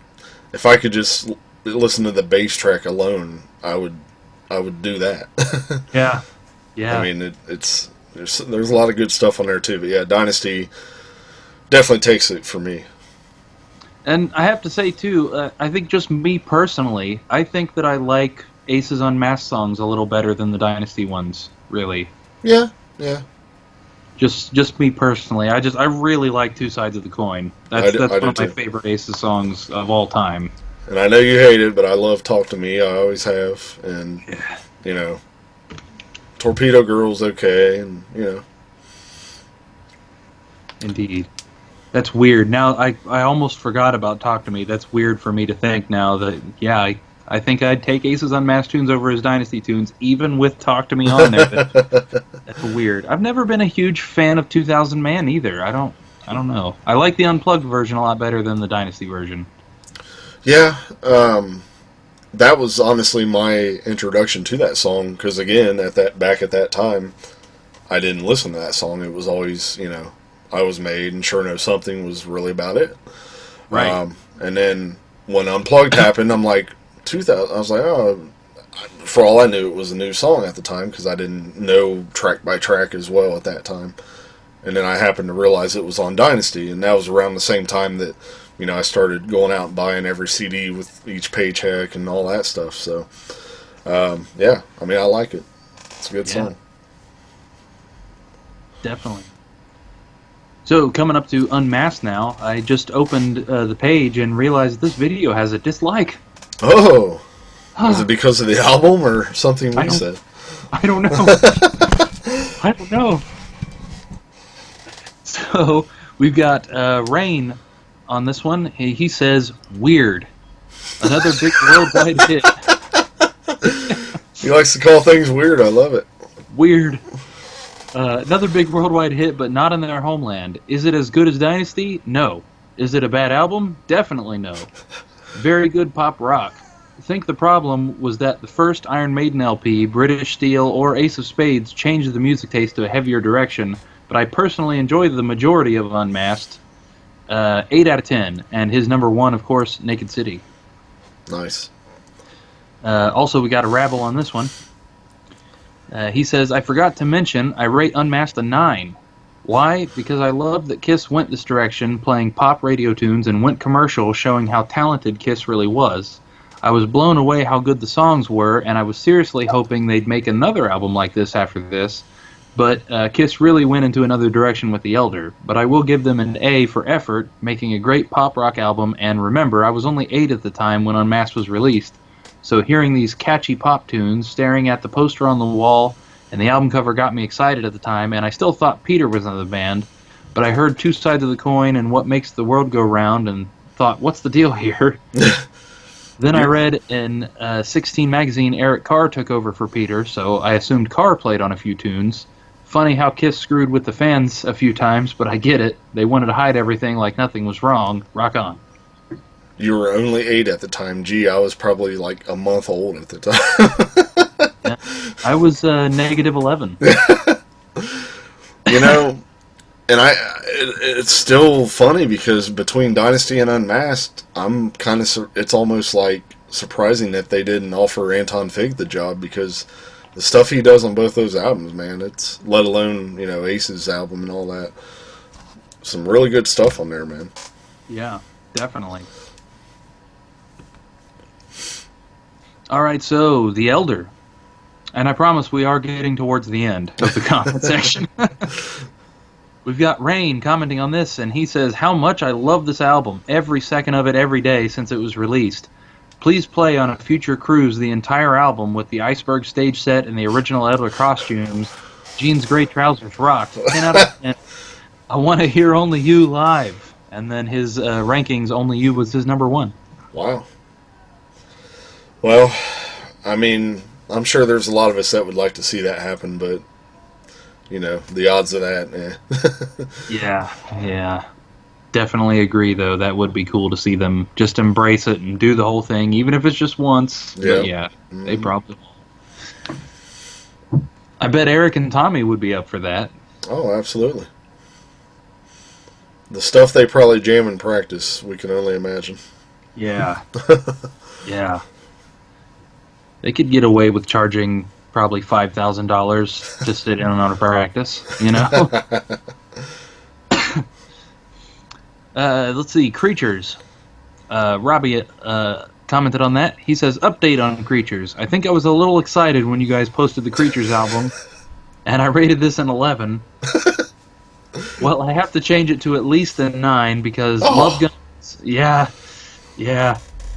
If I could just listen to the bass track alone, I would do that. Yeah. Yeah. I mean, there's a lot of good stuff on there too, but yeah, Dynasty definitely takes it for me. And I have to say too, I think just me personally, I think that I like Ace's Unmasked songs a little better than the Dynasty ones. Really. Yeah. Just me personally, I really like Two Sides of the Coin. That's one of my favorite Aces songs of all time. And I know you hate it, but I love Talk to Me. I always have, and Torpedo Girl's okay, and Indeed. That's weird. Now I almost forgot about Talk to Me. That's weird for me to think now that I think I'd take Ace's Unmasked tunes over his Dynasty tunes, even with Talk to Me on there. That's weird. I've never been a huge fan of 2000 Man either. I don't know. I like the unplugged version a lot better than the Dynasty version. Yeah. that was honestly my introduction to that song, because again, back at that time, I didn't listen to that song. It was always, I Was Made and Sure Know Something was really about it. Right. And then when Unplugged happened, I'm like, 2000. I was like, oh, for all I knew, it was a new song at the time because I didn't know track by track as well at that time. And then I happened to realize it was on Dynasty, and that was around the same time that, I started going out and buying every CD with each paycheck and all that stuff. So, yeah, I mean, I like it. It's a good song. Definitely. So, coming up to Unmasked now, I just opened the page and realized this video has a dislike. Oh! Is it because of the album or something we said? I don't know. I don't know. So, we've got Rain on this one. He says, weird. Another big worldwide hit. He likes to call things weird. I love it. Weird. Another big worldwide hit, but not in their homeland. Is it as good as Dynasty? No. Is it a bad album? Definitely no. Very good pop rock. I think the problem was that the first Iron Maiden LP, British Steel, or Ace of Spades changed the music taste to a heavier direction, but I personally enjoy the majority of Unmasked. 8 out of 10, and his number 1, of course, Naked City. Nice. Also, we got a rabble on this one. He says, I forgot to mention, I rate Unmasked a 9. Why? Because I love that Kiss went this direction, playing pop radio tunes, and went commercial, showing how talented Kiss really was. I was blown away how good the songs were, and I was seriously hoping they'd make another album like this after this, but Kiss really went into another direction with The Elder. But I will give them an A for effort, making a great pop rock album, and remember, I was only 8 at the time when Unmasked was released, so hearing these catchy pop tunes, staring at the poster on the wall, and the album cover got me excited at the time, and I still thought Peter was in the band, but I heard Two Sides of the Coin and What Makes the World Go Round, and thought, what's the deal here? Then I read in 16 magazine Eric Carr took over for Peter, so I assumed Carr played on a few tunes. Funny how Kiss screwed with the fans a few times, but I get it. They wanted to hide everything like nothing was wrong. Rock on. You were only 8 at the time. Gee, I was probably like a month old at the time. Yeah. I was negative 11. And it's still funny because between Dynasty and Unmasked, I'm kind of, it's almost like surprising that they didn't offer Anton Fig the job, because the stuff he does on both those albums, man, it's, let alone, Ace's album and all that. Some really good stuff on there, man. Yeah, definitely. Alright, so, The Elder. And I promise we are getting towards the end of the comment section. We've got Rain commenting on this, and he says, how much I love this album, every second of it, every day since it was released. Please play on a future cruise the entire album with the iceberg stage set and the original Elder costumes. Gene's gray trousers rocked. 10 out of 10. I want to hear Only You live. And then his rankings, Only You was his number 1. Wow. Well, I mean, I'm sure there's a lot of us that would like to see that happen, but, the odds of that, Yeah. Definitely agree, though. That would be cool to see them just embrace it and do the whole thing, even if it's just once. Yeah. But yeah, they probably will. I bet Eric and Tommy would be up for that. Oh, absolutely. The stuff they probably jam in practice, we can only imagine. Yeah. Yeah. They could get away with charging probably $5,000 to sit in on a practice, Let's see, Creatures. Robbie commented on that. He says, update on Creatures. I think I was a little excited when you guys posted the Creatures album, and I rated this an 11. Well, I have to change it to at least a 9 because Love Gun... Yeah.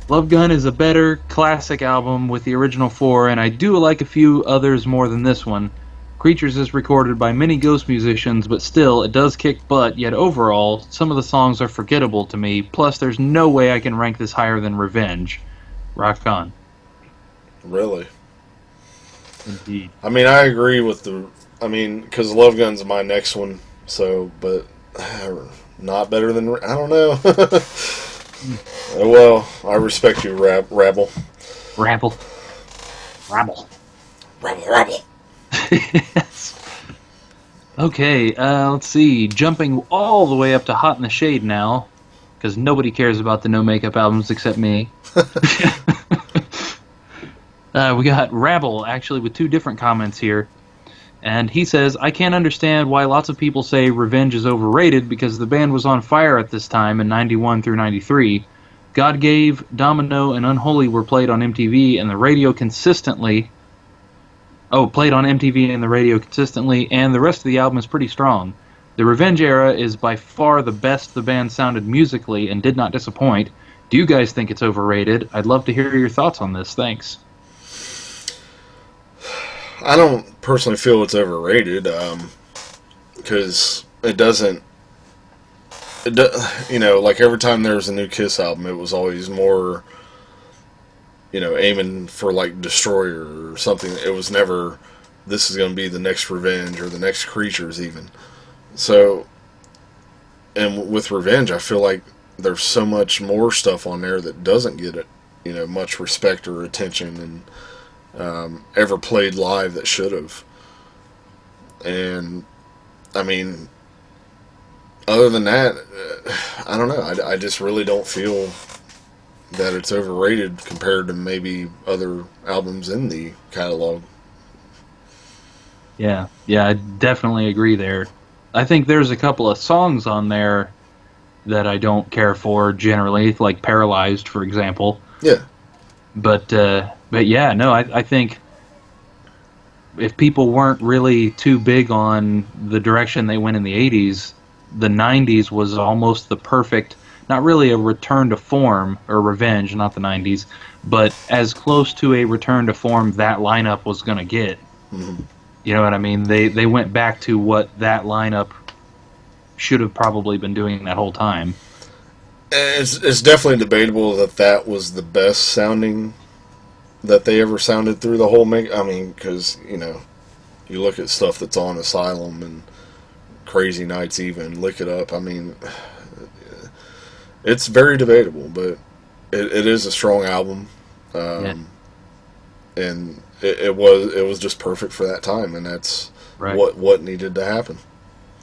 Love Gun is a better classic album with the original 4, and I do like a few others more than this one. Creatures is recorded by many ghost musicians, but still, it does kick butt, yet overall, some of the songs are forgettable to me, plus there's no way I can rank this higher than Revenge. Rock on. Really? Indeed. I mean, I agree with because Love Gun's my next one, so, but not better than, I don't know. Well, I respect you, Rabble. Rabble. Rabble. Rabble. Yes. Okay, let's see. Jumping all the way up to Hot in the Shade now, because nobody cares about the no makeup albums except me. We got Rabble, actually, with 2 different comments here. And he says, I can't understand why lots of people say Revenge is overrated because the band was on fire at this time in 91 through 93. God Gave, Domino, and Unholy were played on MTV and the radio consistently. Oh, played on MTV and the radio consistently, and the rest of the album is pretty strong. The Revenge era is by far the best the band sounded musically and did not disappoint. Do you guys think it's overrated? I'd love to hear your thoughts on this. Thanks. I don't personally feel it's overrated, because it doesn't. Like every time there was a new Kiss album, it was always more, aiming for like Destroyer or something. It was never, this is going to be the next Revenge or the next Creatures even. So, and with Revenge, I feel like there's so much more stuff on there that doesn't get it, much respect or attention and ever played live that should have. And I mean, other than that, I don't know. I just really don't feel that it's overrated compared to maybe other albums in the catalog. Yeah, I definitely agree there. I think there's a couple of songs on there that I don't care for generally, like Paralyzed, for example. Yeah. But yeah, no, I think if people weren't really too big on the direction they went in the 80s, the 90s was almost the perfect, not really a return to form, or Revenge, not the 90s, but as close to a return to form that lineup was going to get. Mm-hmm. You know what I mean? They went back to what that lineup should have probably been doing that whole time. It's definitely debatable that was the best sounding that they ever sounded through the whole because, you look at stuff that's on Asylum and Crazy Nights even, Lick It Up. I mean, it's very debatable, but it is a strong album. Yeah. And it was just perfect for that time, and that's right. what needed to happen.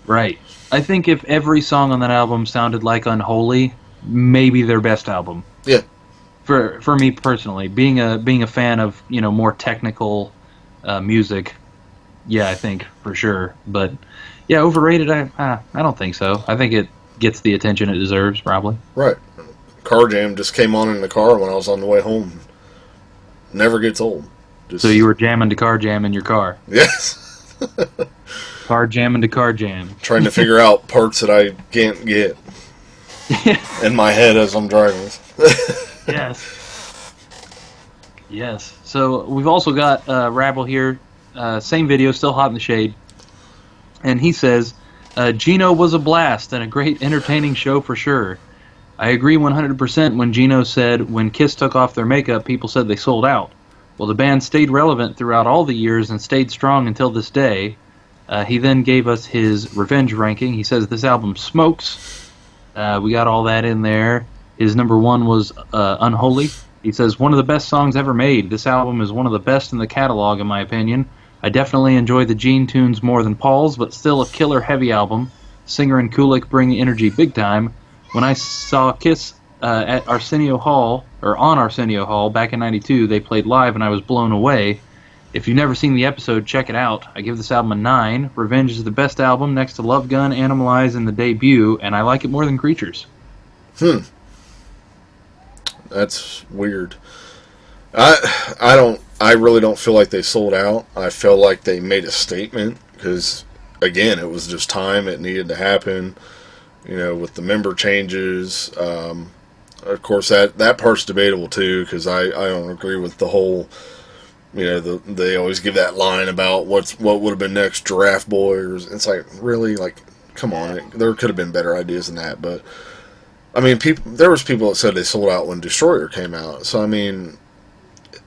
Right. I think if every song on that album sounded like Unholy, maybe their best album. Yeah. For me personally, being a fan of more technical music, yeah, I think for sure. But yeah, overrated. I don't think so. I think it gets the attention it deserves, probably. Right. Car Jam just came on in the car when I was on the way home. Never gets old. So you were jamming to Car Jam in your car? Yes. Car jamming to Car Jam. Trying to figure out parts that I can't get in my head as I'm driving. Yes. So we've also got Rabble here. Same video, still Hot in the Shade. And he says, Gino was a blast and a great entertaining show for sure. I agree 100% when Gino said when Kiss took off their makeup, people said they sold out. Well, the band stayed relevant throughout all the years and stayed strong until this day. He then gave us his Revenge ranking. He says this album smokes. We got all that in there. His number 1 was Unholy. He says, one of the best songs ever made. This album is one of the best in the catalog, in my opinion. I definitely enjoy the Gene tunes more than Paul's, but still a killer heavy album. Singer and Kulick bring energy big time. When I saw Kiss at Arsenio Hall, or on Arsenio Hall, back in 92, they played live and I was blown away. If you've never seen the episode, check it out. I give this album a 9. Revenge is the best album next to Love Gun, Animalize, and the debut, and I like it more than Creatures. That's weird. I really don't feel like they sold out. I feel like they made a statement because, again, it was just time. It needed to happen. With the member changes. Of course, that part's debatable too because I don't agree with the whole. They always give that line about what would have been next, Giraffe Boy. It's like, really, come on. There could have been better ideas than that, but. I mean, there was people that said they sold out when Destroyer came out. So, I mean,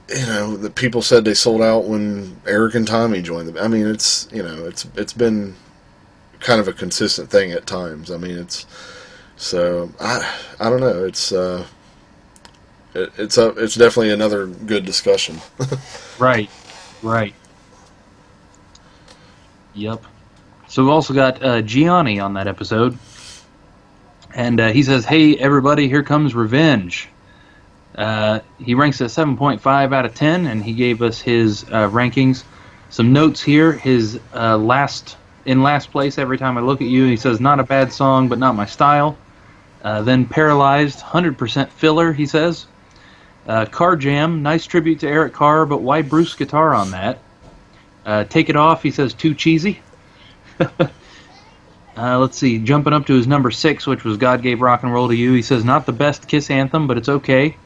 the people said they sold out when Eric and Tommy joined them. I mean, it's been kind of a consistent thing at times. I mean, I don't know. It's, it's definitely another good discussion. Right. Yep. So we also got Gianni on that episode. And he says, "Hey, everybody, here comes Revenge." He ranks at 7.5 out of 10, and he gave us his rankings. Some notes here. His last place, Every Time I Look at You, he says, "Not a bad song, but not my style." Then Paralyzed, 100% filler, he says. Car Jam, nice tribute to Eric Carr, but why Bruce guitar on that? Take It Off, he says, too cheesy. Let's see, jumping up to his number 6, which was God Gave Rock and Roll to You. He says, not the best Kiss anthem, but it's okay.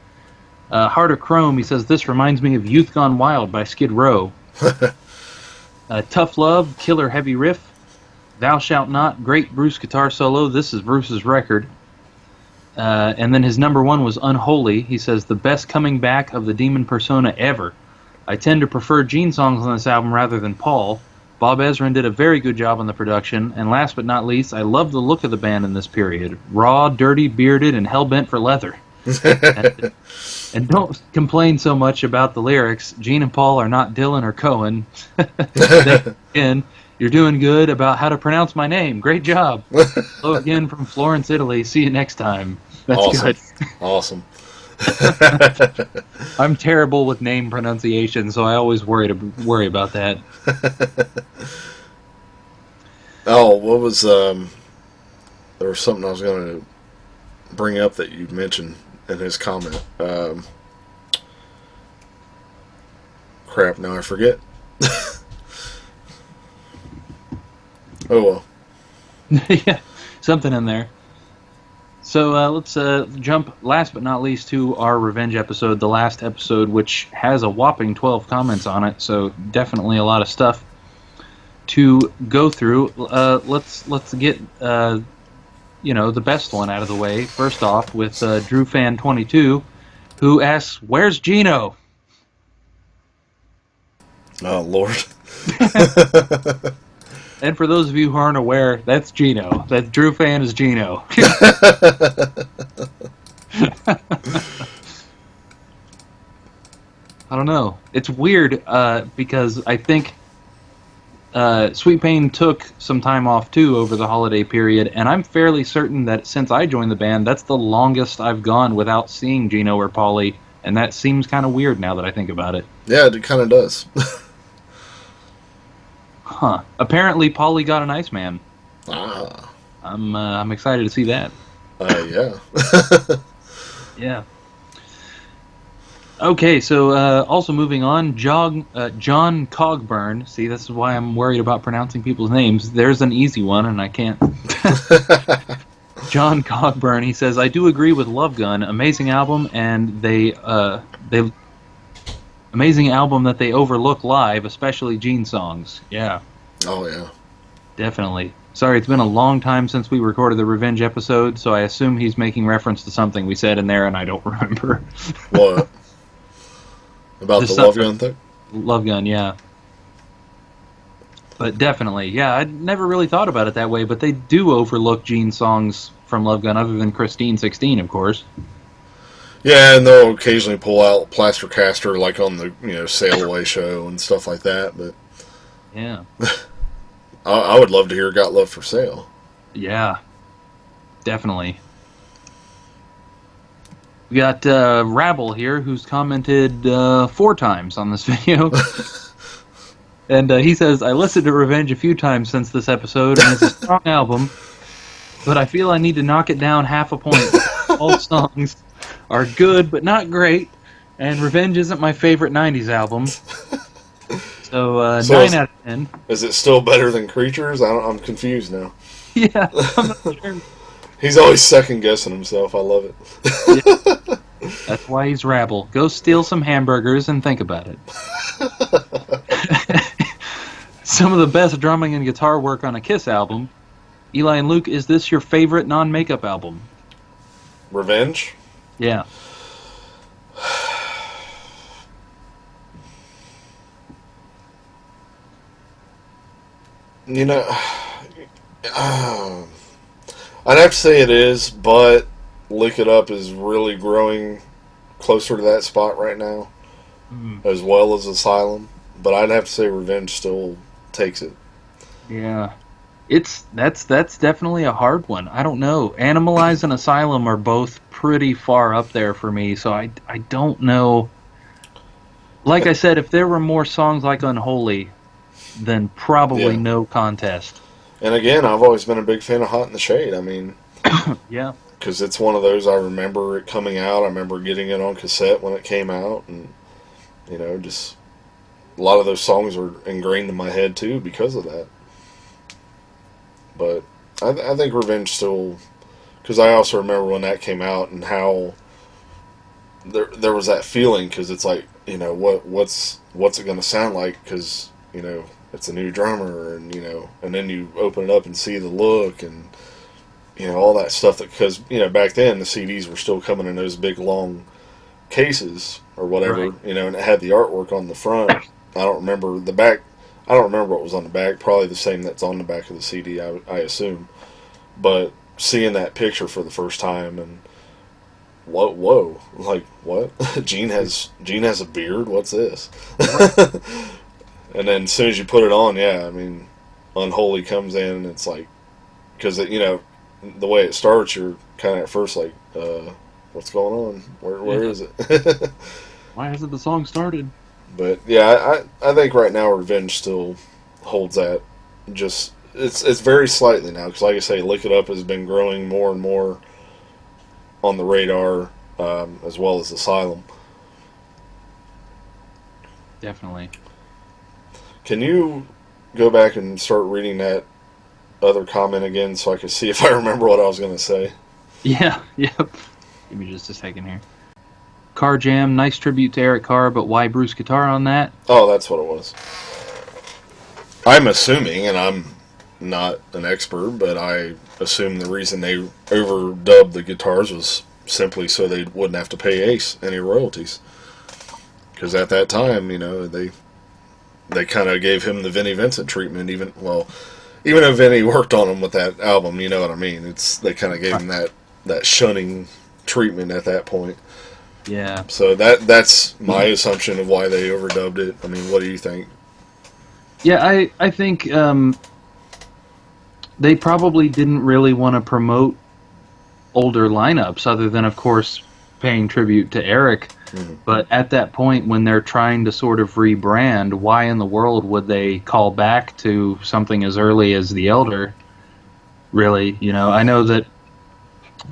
Heart of Chrome, he says, this reminds me of Youth Gone Wild by Skid Row. Tough Love, killer heavy riff. Thou Shalt Not, great Bruce guitar solo. This is Bruce's record. And then his number 1 was Unholy. He says, the best coming back of the demon persona ever. I tend to prefer Gene songs on this album rather than Paul. Bob Ezrin did a very good job on the production, and last but not least, I love the look of the band in this period. Raw, dirty, bearded, and hell-bent for leather. and don't complain so much about the lyrics. Gene and Paul are not Dylan or Cohen. Again, you're doing good about how to pronounce my name. Great job. Hello again from Florence, Italy. See you next time. That's awesome. Good. Awesome. I'm terrible with name pronunciation, so I always worry about that. Oh, what was there was something I was going to bring up that you mentioned in his comment. Crap, now I forget. Oh well. Yeah, something in there. So let's jump, last but not least, to our Revenge episode, the last episode, which has a whopping 12 comments on it, so definitely a lot of stuff to go through. Let's get the best one out of the way. First off, with DrewFan22, who asks, "Where's Gino?" Oh Lord. And for those of you who aren't aware, that's Gino. That Drew fan is Gino. I don't know. It's weird because I think Sweet Pain took some time off too over the holiday period, and I'm fairly certain that since I joined the band, that's the longest I've gone without seeing Gino or Paulie, and that seems kind of weird now that I think about it. Yeah, it kind of does. Huh. Apparently, Paulie got an Iceman. Ah. I'm excited to see that. Yeah. Yeah. Okay, so also moving on, John Cogburn. See, this is why I'm worried about pronouncing people's names. There's an easy one, and I can't. John Cogburn. He says, "I do agree with Love Gun. Amazing album, and they amazing album that they overlook live, especially Gene songs." Yeah. Oh yeah. Definitely. Sorry, it's been a long time since we recorded the Revenge episode, so I assume he's making reference to something we said in there, and I don't remember. What? About the Love Gun thing? Love Gun, yeah. But definitely, yeah, I'd never really thought about it that way, but they do overlook Gene songs from Love Gun, other than Christine 16, of course. Yeah, and they'll occasionally pull out Plaster Caster, like on the Sail Away show and stuff like that. But yeah, I would love to hear "Got Love for Sale." Yeah, definitely. We got Rabble here, who's commented 4 times on this video. And he says, "I listened to Revenge a few times since this episode, and it's a strong album, but I feel I need to knock it down half a point. All songs are good, but not great, and Revenge isn't my favorite 90s album." So 9 out of 10. Is it still better than Creatures? I'm confused now. Yeah, I'm not sure. He's always second-guessing himself. I love it. Yeah. That's why he's Rabble. Go steal some hamburgers and think about it. Some of the best drumming and guitar work on a Kiss album. Eli and Luke, is this your favorite non-makeup album? Revenge? Yeah. I'd have to say it is, but Lick It Up is really growing closer to that spot right now, as well as Asylum. But I'd have to say Revenge still takes it. Yeah. That's definitely a hard one. I don't know. Animalize and Asylum are both pretty far up there for me, so I don't know. Like I said, if there were more songs like Unholy, then probably no contest. And again, I've always been a big fan of Hot in the Shade. I mean, yeah. Because it's one of those, I remember it coming out. I remember getting it on cassette when it came out. And, just a lot of those songs are ingrained in my head, too, because of that. But I think Revenge still... Because I also remember when that came out and how there was that feeling, because it's like, what's it going to sound like? Because, it's a new drummer, and, and then you open it up and see the look and... all that stuff because, back then the CDs were still coming in those big long cases or whatever, right. And it had the artwork on the front. I don't remember the back. I don't remember what was on the back. Probably the same that's on the back of the CD, I assume. But seeing that picture for the first time and whoa, like what? Gene has a beard. What's this? And then as soon as you put it on, Unholy comes in and it's like, because the way it starts, you're kind of at first like, what's going on? Where is it? Why hasn't the song started? But yeah, I think right now Revenge still holds that. Just it's very slightly now, because like I say, Lick It Up has been growing more and more on the radar, as well as Asylum. Definitely. Can you go back and start reading that other comment again so I can see if I remember what I was going to say? Yeah, yep. Give me just a second here. Car Jam, nice tribute to Eric Carr, but why Bruce guitar on that? Oh, that's what it was. I'm assuming, and I'm not an expert, but I assume the reason they overdubbed the guitars was simply so they wouldn't have to pay Ace any royalties. Because at that time, they kind of gave him the Vinnie Vincent treatment, even though Vinny worked on him with that album, you know what I mean? They kind of gave him that shunning treatment at that point. Yeah. So that's my assumption of why they overdubbed it. I mean, what do you think? Yeah, I think they probably didn't really want to promote older lineups, other than, of course, paying tribute to Eric. Mm-hmm. But at that point, when they're trying to sort of rebrand, why in the world would they call back to something as early as The Elder? Really, I know that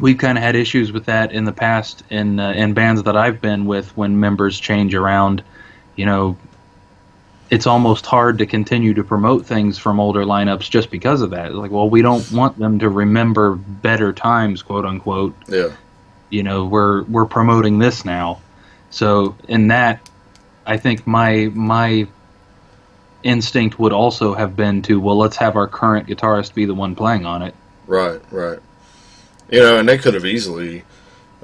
we've kind of had issues with that in the past in bands that I've been with. When members change around, it's almost hard to continue to promote things from older lineups just because of that. It's like, well, we don't want them to remember better times, quote unquote. Yeah. We're promoting this now. So in that, I think my instinct would also have been to, well, let's have our current guitarist be the one playing on it. Right. And they could have easily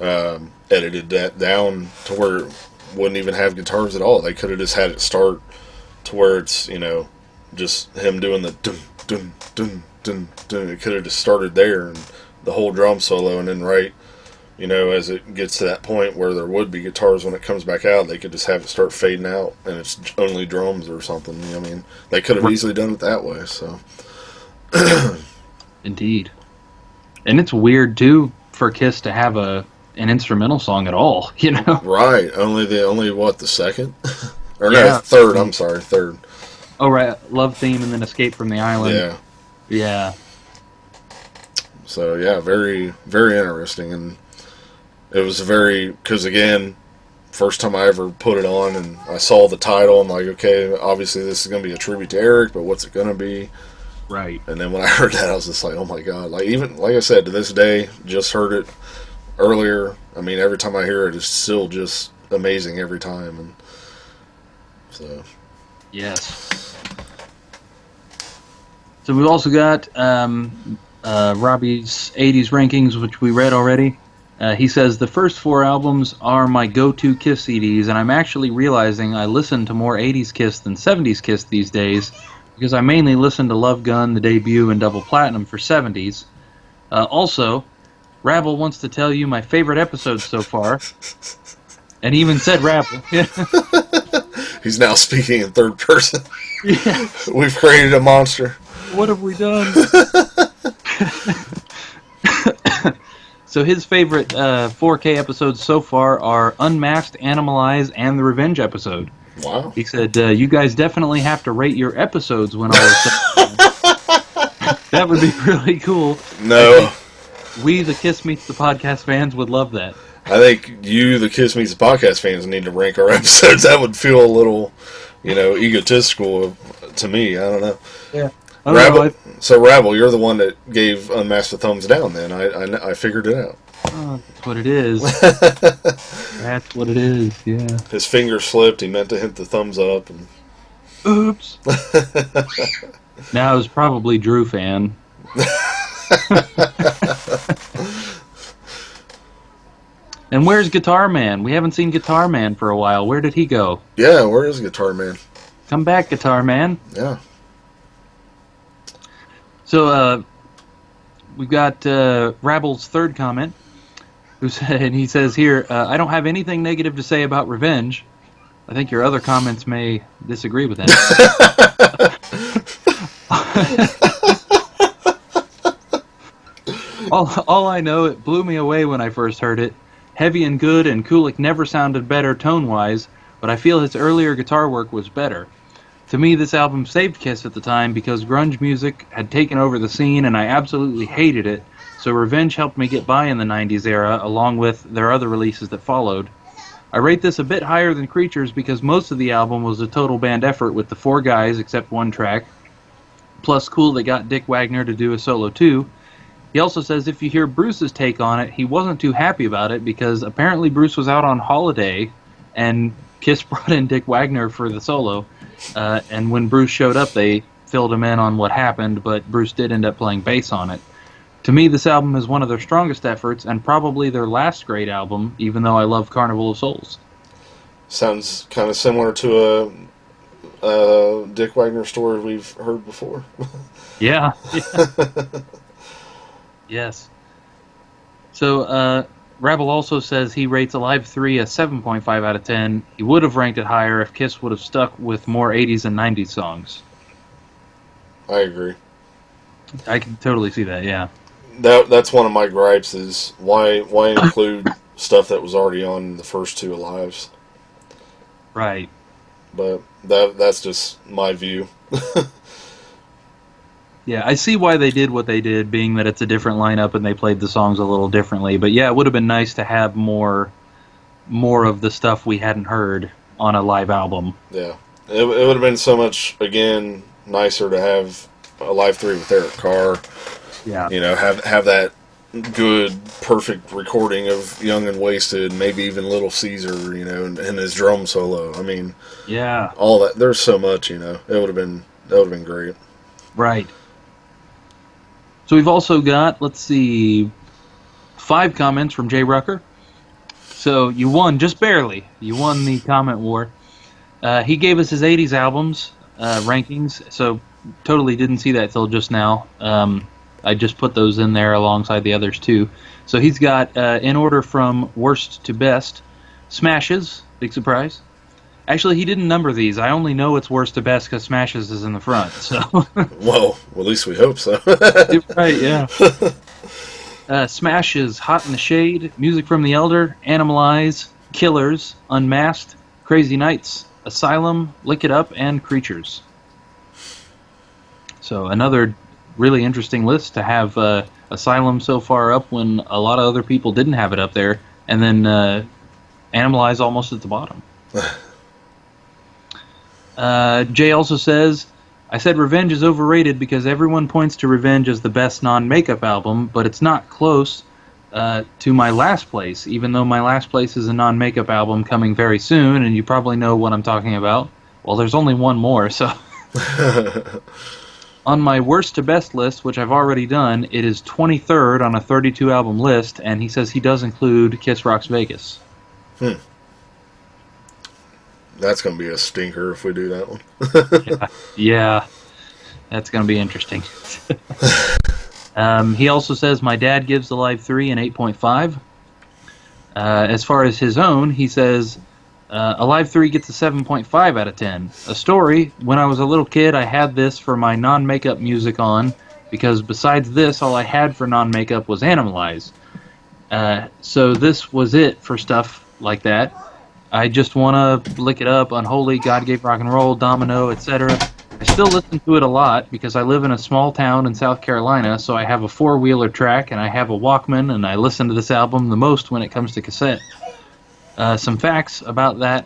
edited that down to where it wouldn't even have guitars at all. They could have just had it start to where it's, just him doing the dun dun dun dun dun. It could have just started there and the whole drum solo, and then as it gets to that point where there would be guitars when it comes back out, they could just have it start fading out and it's only drums or something. They could have easily done it that way. So, indeed, and it's weird too for Kiss to have an instrumental song at all. Right? Only the second or third? I'm sorry, third. Oh right, Love Theme and then Escape from the Island. Yeah. So yeah, very very interesting. And it was because again, first time I ever put it on and I saw the title, I'm like, okay, obviously this is going to be a tribute to Eric, but what's it going to be? Right. And then when I heard that, I was just like, oh my God. Like I said, to this day, just heard it earlier. I mean, every time I hear it, it's still just amazing every time. And so. Yes. So we've also got Robbie's 80s rankings, which we read already. He says, the first 4 albums are my go-to Kiss CDs, and I'm actually realizing I listen to more 80s Kiss than 70s Kiss these days, because I mainly listen to Love Gun, the debut, and Double Platinum for 70s. Also, Rabble wants to tell you my favorite episodes so far. And he even said Rabble. Yeah. He's now speaking in third person. Yeah. We've created a monster. What have we done? So his favorite 4K episodes so far are Unmasked, Animalize, and the Revenge episode. Wow. He said, you guys definitely have to rate your episodes when all is said and done. That would be really cool. No. We, the Kiss Meets the Podcast fans, would love that. I think you, the Kiss Meets the Podcast fans, need to rank our episodes. That would feel a little, egotistical to me. I don't know. Yeah. Rabble, you're the one that gave Unmasked a thumbs down then. I figured it out. Oh, that's what it is. That's what it is, yeah. His finger slipped. He meant to hit the thumbs up. And... Oops. Now, it was probably Drew fan. And where's Guitar Man? We haven't seen Guitar Man for a while. Where did he go? Yeah, where is Guitar Man? Come back, Guitar Man. Yeah. So, we've got Rabble's third comment, and he says here, I don't have anything negative to say about Revenge. I think your other comments may disagree with that. all I know, it blew me away when I first heard it. Heavy and good, and Kulick never sounded better tone-wise, but I feel his earlier guitar work was better. To me, this album saved Kiss at the time because grunge music had taken over the scene and I absolutely hated it, so Revenge helped me get by in the 90s era, along with their other releases that followed. I rate this a bit higher than Creatures because most of the album was a total band effort with the 4 guys except one track. Plus, cool they got Dick Wagner to do a solo too. He also says if you hear Bruce's take on it, he wasn't too happy about it because apparently Bruce was out on holiday and Kiss brought in Dick Wagner for the solo. And when Bruce showed up, they filled him in on what happened, but Bruce did end up playing bass on it. To me, this album is one of their strongest efforts and probably their last great album, even though I love Carnival of Souls. Sounds kind of similar to a Dick Wagner story we've heard before. Yeah. Yes. So, Rabble also says he rates Alive 3 a 7.5 out of 10. He would have ranked it higher if Kiss would have stuck with more 80s and 90s songs. I agree. I can totally see that, yeah. That's one of my gripes is why include stuff that was already on the first 2 Alives. Right. But that's just my view. Yeah, I see why they did what they did, being that it's a different lineup and they played the songs a little differently. But yeah, it would have been nice to have more of the stuff we hadn't heard on a live album. Yeah, it would have been so much, again, nicer to have Alive 3 with Eric Carr. Yeah. Have that good, perfect recording of Young and Wasted, maybe even Little Caesar, and his drum solo. I mean, yeah, all that. There's so much, that would have been great. Right. So we've also got, 5 comments from Jay Rucker. So you won, just barely. You won the comment war. He gave us his 80s albums rankings, so totally didn't see that till just now. I just put those in there alongside the others too. So he's got, in order from worst to best, Smashes, big surprise. Actually, he didn't number these. I only know it's worst to best because Smashes is in the front. So. Well, at least we hope so. Right, yeah. Smashes, Hot in the Shade, Music from the Elder, Animalize, Killers, Unmasked, Crazy Nights, Asylum, Lick It Up, and Creatures. So another really interesting list to have Asylum so far up when a lot of other people didn't have it up there, and then Animalize almost at the bottom. Jay also says, I said Revenge is overrated because everyone points to Revenge as the best non-makeup album, but it's not close to my last place, even though my last place is a non-makeup album coming very soon, and you probably know what I'm talking about. Well, there's only one more, so... On my worst to best list, which I've already done, it is 23rd on a 32-album list, and he says he does include Kiss Rocks Vegas. That's going to be a stinker if we do that one. Yeah, that's going to be interesting. He also says my dad gives Alive 3 an 8.5. As far as his own, he says, Alive 3 gets a 7.5 out of 10. A story, when I was a little kid, I had this for my non-makeup music on, because besides this, all I had for non-makeup was Animalize. So this was it for stuff like that. I just want to lick it up, Unholy, God Gave Rock and Roll, Domino, etc. I still listen to it a lot because I live in a small town in South Carolina, so I have a four-wheeler track and I have a Walkman, and I listen to this album the most when it comes to cassette. Some facts about that,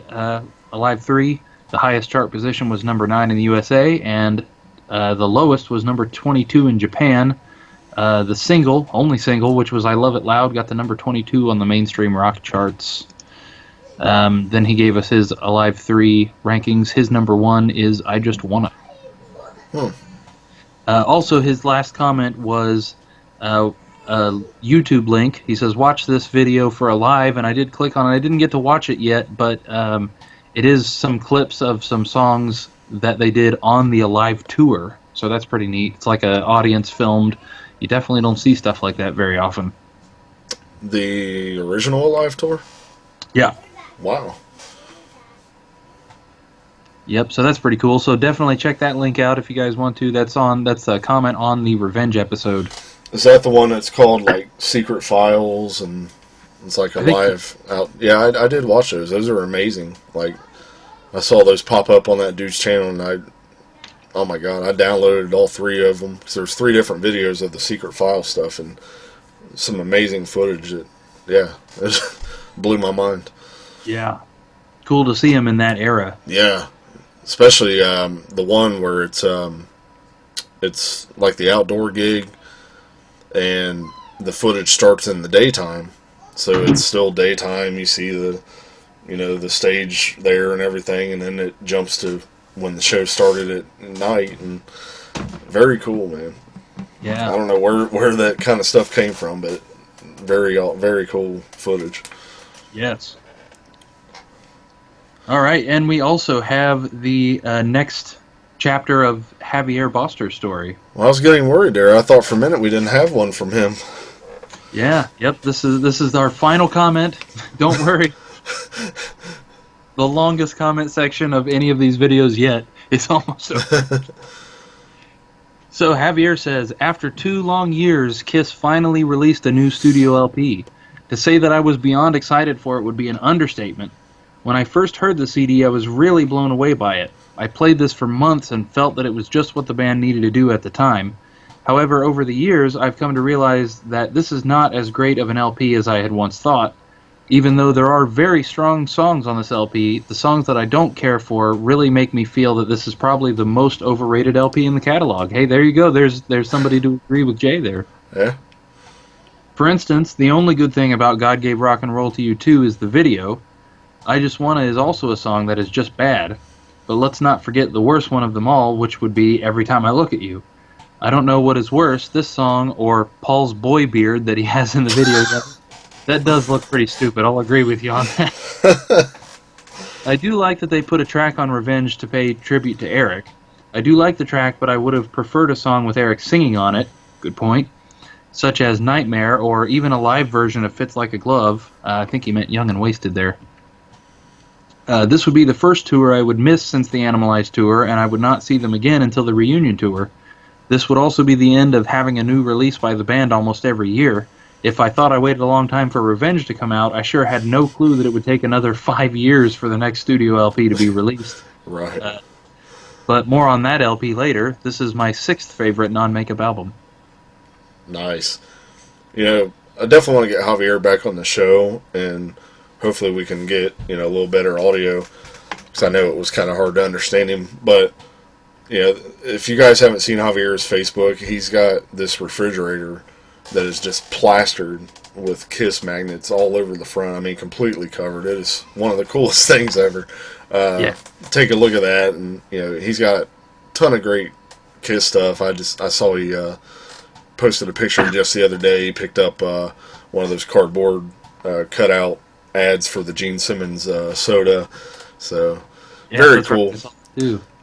Alive 3, the highest chart position was number 9 in the USA, and the lowest was number 22 in Japan. The only single, which was I Love It Loud, got to number 22 on the mainstream rock charts. Then he gave us his Alive 3 rankings. His number 1 is I Just Wanna. Also, his last comment was a YouTube link. He says, watch this video for Alive, and I did click on it. I didn't get to watch it yet, but it is some clips of some songs that they did on the Alive tour, so that's pretty neat. It's like an audience filmed. You definitely don't see stuff like that very often. The original Alive tour? Yeah. Wow. Yep, so that's pretty cool. So definitely check that link out if you guys want to. That's a comment on the Revenge episode. Is that the one that's called, like, Secret Files, and it's like a live out? Yeah, I did watch those. Those are amazing. Like, I saw those pop up on that dude's channel, and oh my god, I downloaded all 3 of them, because there's 3 different videos of the Secret File stuff, and some amazing footage that, yeah, it blew my mind. Yeah. Cool to see him in that era. Yeah. Especially the one where it's like the outdoor gig, and the footage starts in the daytime, so it's still daytime. You see the stage there and everything, and then it jumps to when the show started at night, and very cool, man. Yeah. I don't know where that kind of stuff came from, but very cool footage. Yes. All right, and we also have the next chapter of Javier Boster's story. Well, I was getting worried there. I thought for a minute we didn't have one from him. Yeah, yep, this is our final comment. Don't worry. The longest comment section of any of these videos yet is almost over. So Javier says, after 2 long years, Kiss finally released a new studio LP. To say that I was beyond excited for it would be an understatement. When I first heard the CD, I was really blown away by it. I played this for months and felt that it was just what the band needed to do at the time. However, over the years, I've come to realize that this is not as great of an LP as I had once thought. Even though there are very strong songs on this LP, the songs that I don't care for really make me feel that this is probably the most overrated LP in the catalog. Hey, there you go. There's somebody to agree with Jay there. Yeah. For instance, the only good thing about God Gave Rock and Roll to You 2 is the video. I Just Wanna is also a song that is just bad. But let's not forget the worst one of them all, which would be Every Time I Look at You. I don't know what is worse, this song or Paul's boy beard that he has in the video. That does look pretty stupid. I'll agree with you on that. I do like that they put a track on Revenge to pay tribute to Eric. I do like the track, but I would have preferred a song with Eric singing on it. Good point. Such as Nightmare, or even a live version of Fits Like a Glove. I think he meant Young and Wasted there. This would be the first tour I would miss since the Animalized tour, and I would not see them again until the reunion tour. This would also be the end of having a new release by the band almost every year. If I thought I waited a long time for Revenge to come out, I sure had no clue that it would take another 5 years for the next studio LP to be released. Right. But more on that LP later. This is my 6th favorite non-makeup album. Nice. You know, I definitely want to get Javier back on the show, and hopefully we can get, a little better audio, because I know it was kind of hard to understand him. But, if you guys haven't seen Javier's Facebook, he's got this refrigerator that is just plastered with Kiss magnets all over the front. I mean, completely covered. It is one of the coolest things ever. Take a look at that, and he's got a ton of great Kiss stuff. I saw he posted a picture just the other day. He picked up one of those cardboard cutout ads for the Gene Simmons soda. So very cool.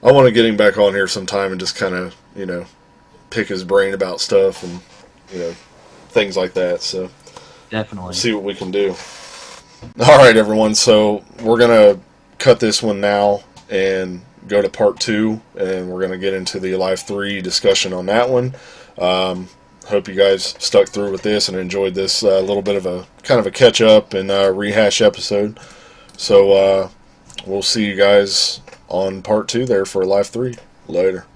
I want to get him back on here sometime and just kind of pick his brain about stuff and things like that. So definitely see what we can do. All right, everyone. So we're gonna cut this one now and go to part 2, and we're gonna get into the Life 3 discussion on that one. Hope you guys stuck through with this and enjoyed this little bit of a kind of a catch up and rehash episode. So we'll see you guys on part 2 there for Life 3. Later.